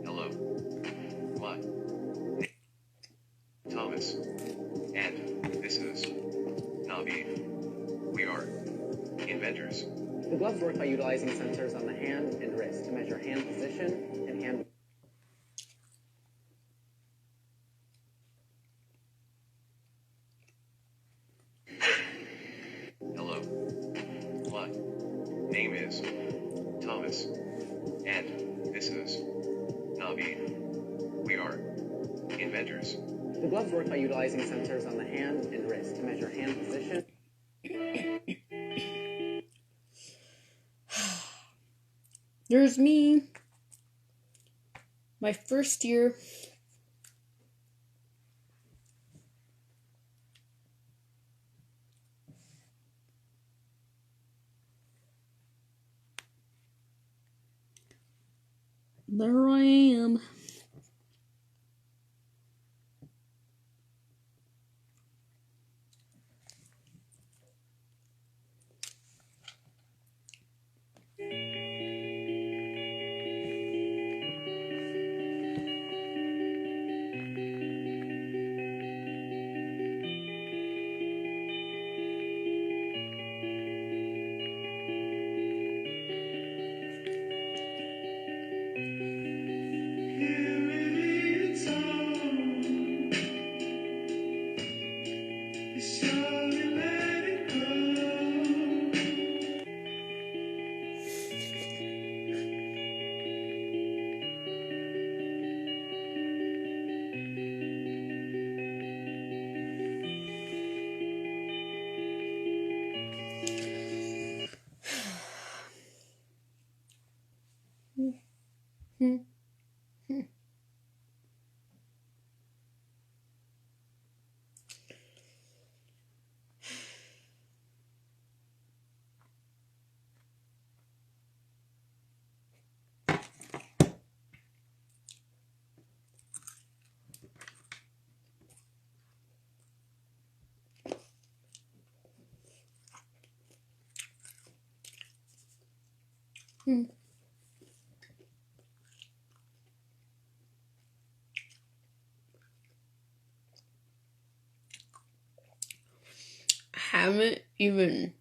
Hello. My Thomas. And this is Nabi. We are inventors. The gloves work by utilizing sensors on the hand and wrist to measure hand position and hand. Hello. My name is Thomas. And this is Nabi. We are inventors. The gloves work by utilizing sensors on the hand and wrist to measure hand position. There's me, my first year. There I am. haven't even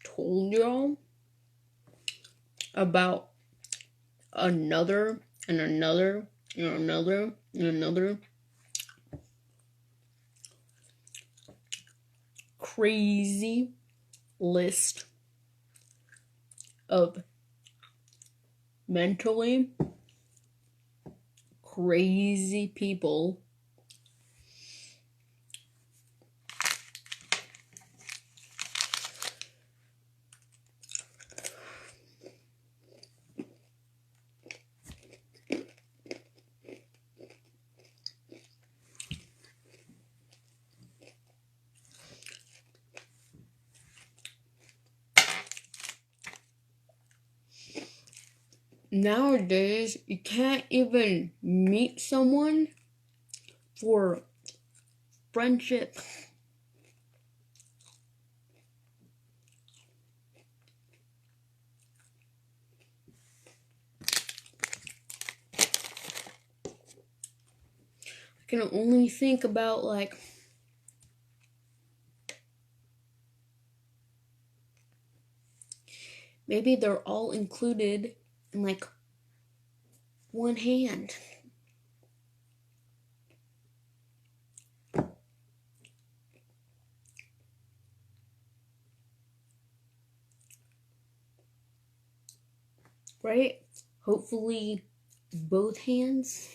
told y'all about another and another and another and another crazy list of mentally crazy people nowadays. You can't even meet someone for friendship. I can only think about like maybe they're all included in like one hand. Right? Hopefully both hands.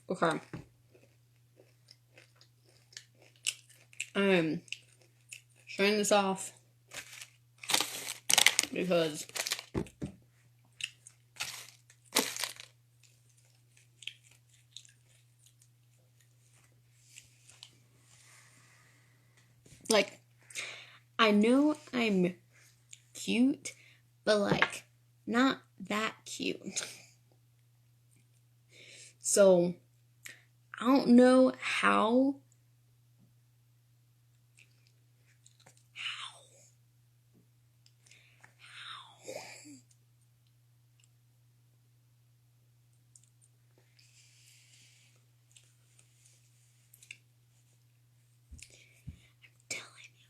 Okay. I'm shutting this off because like I know I'm cute, but like not that cute. So I don't know how telling you.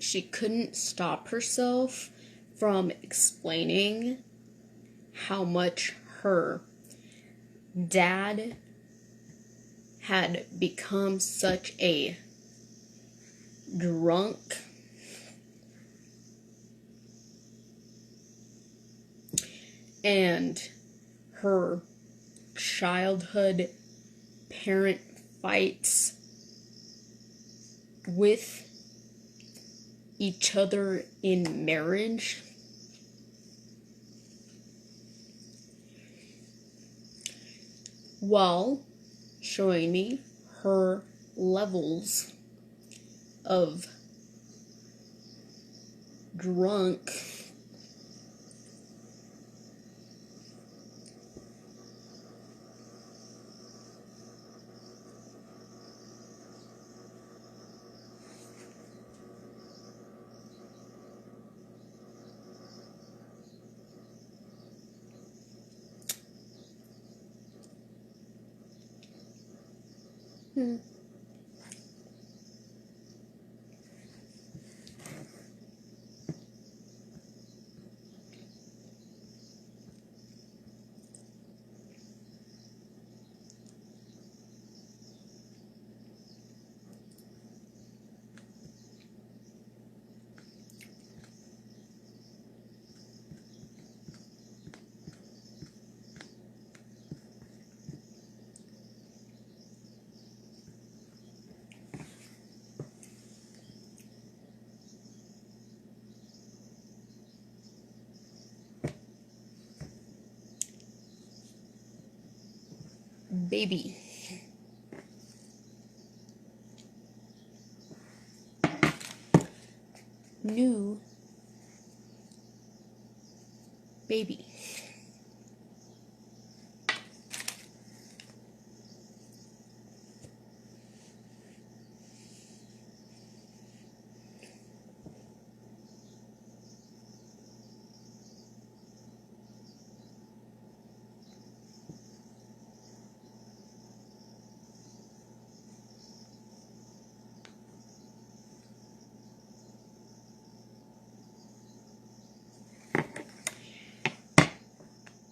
she couldn't stop herself from explaining how much her dad had become such a drunk and her childhood parent fights with each other in marriage while showing me her levels of drunk baby. New baby.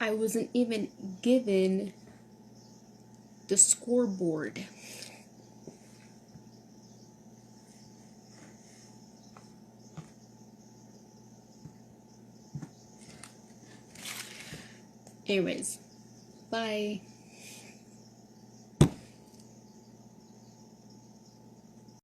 I wasn't even given the scoreboard. Anyways, bye.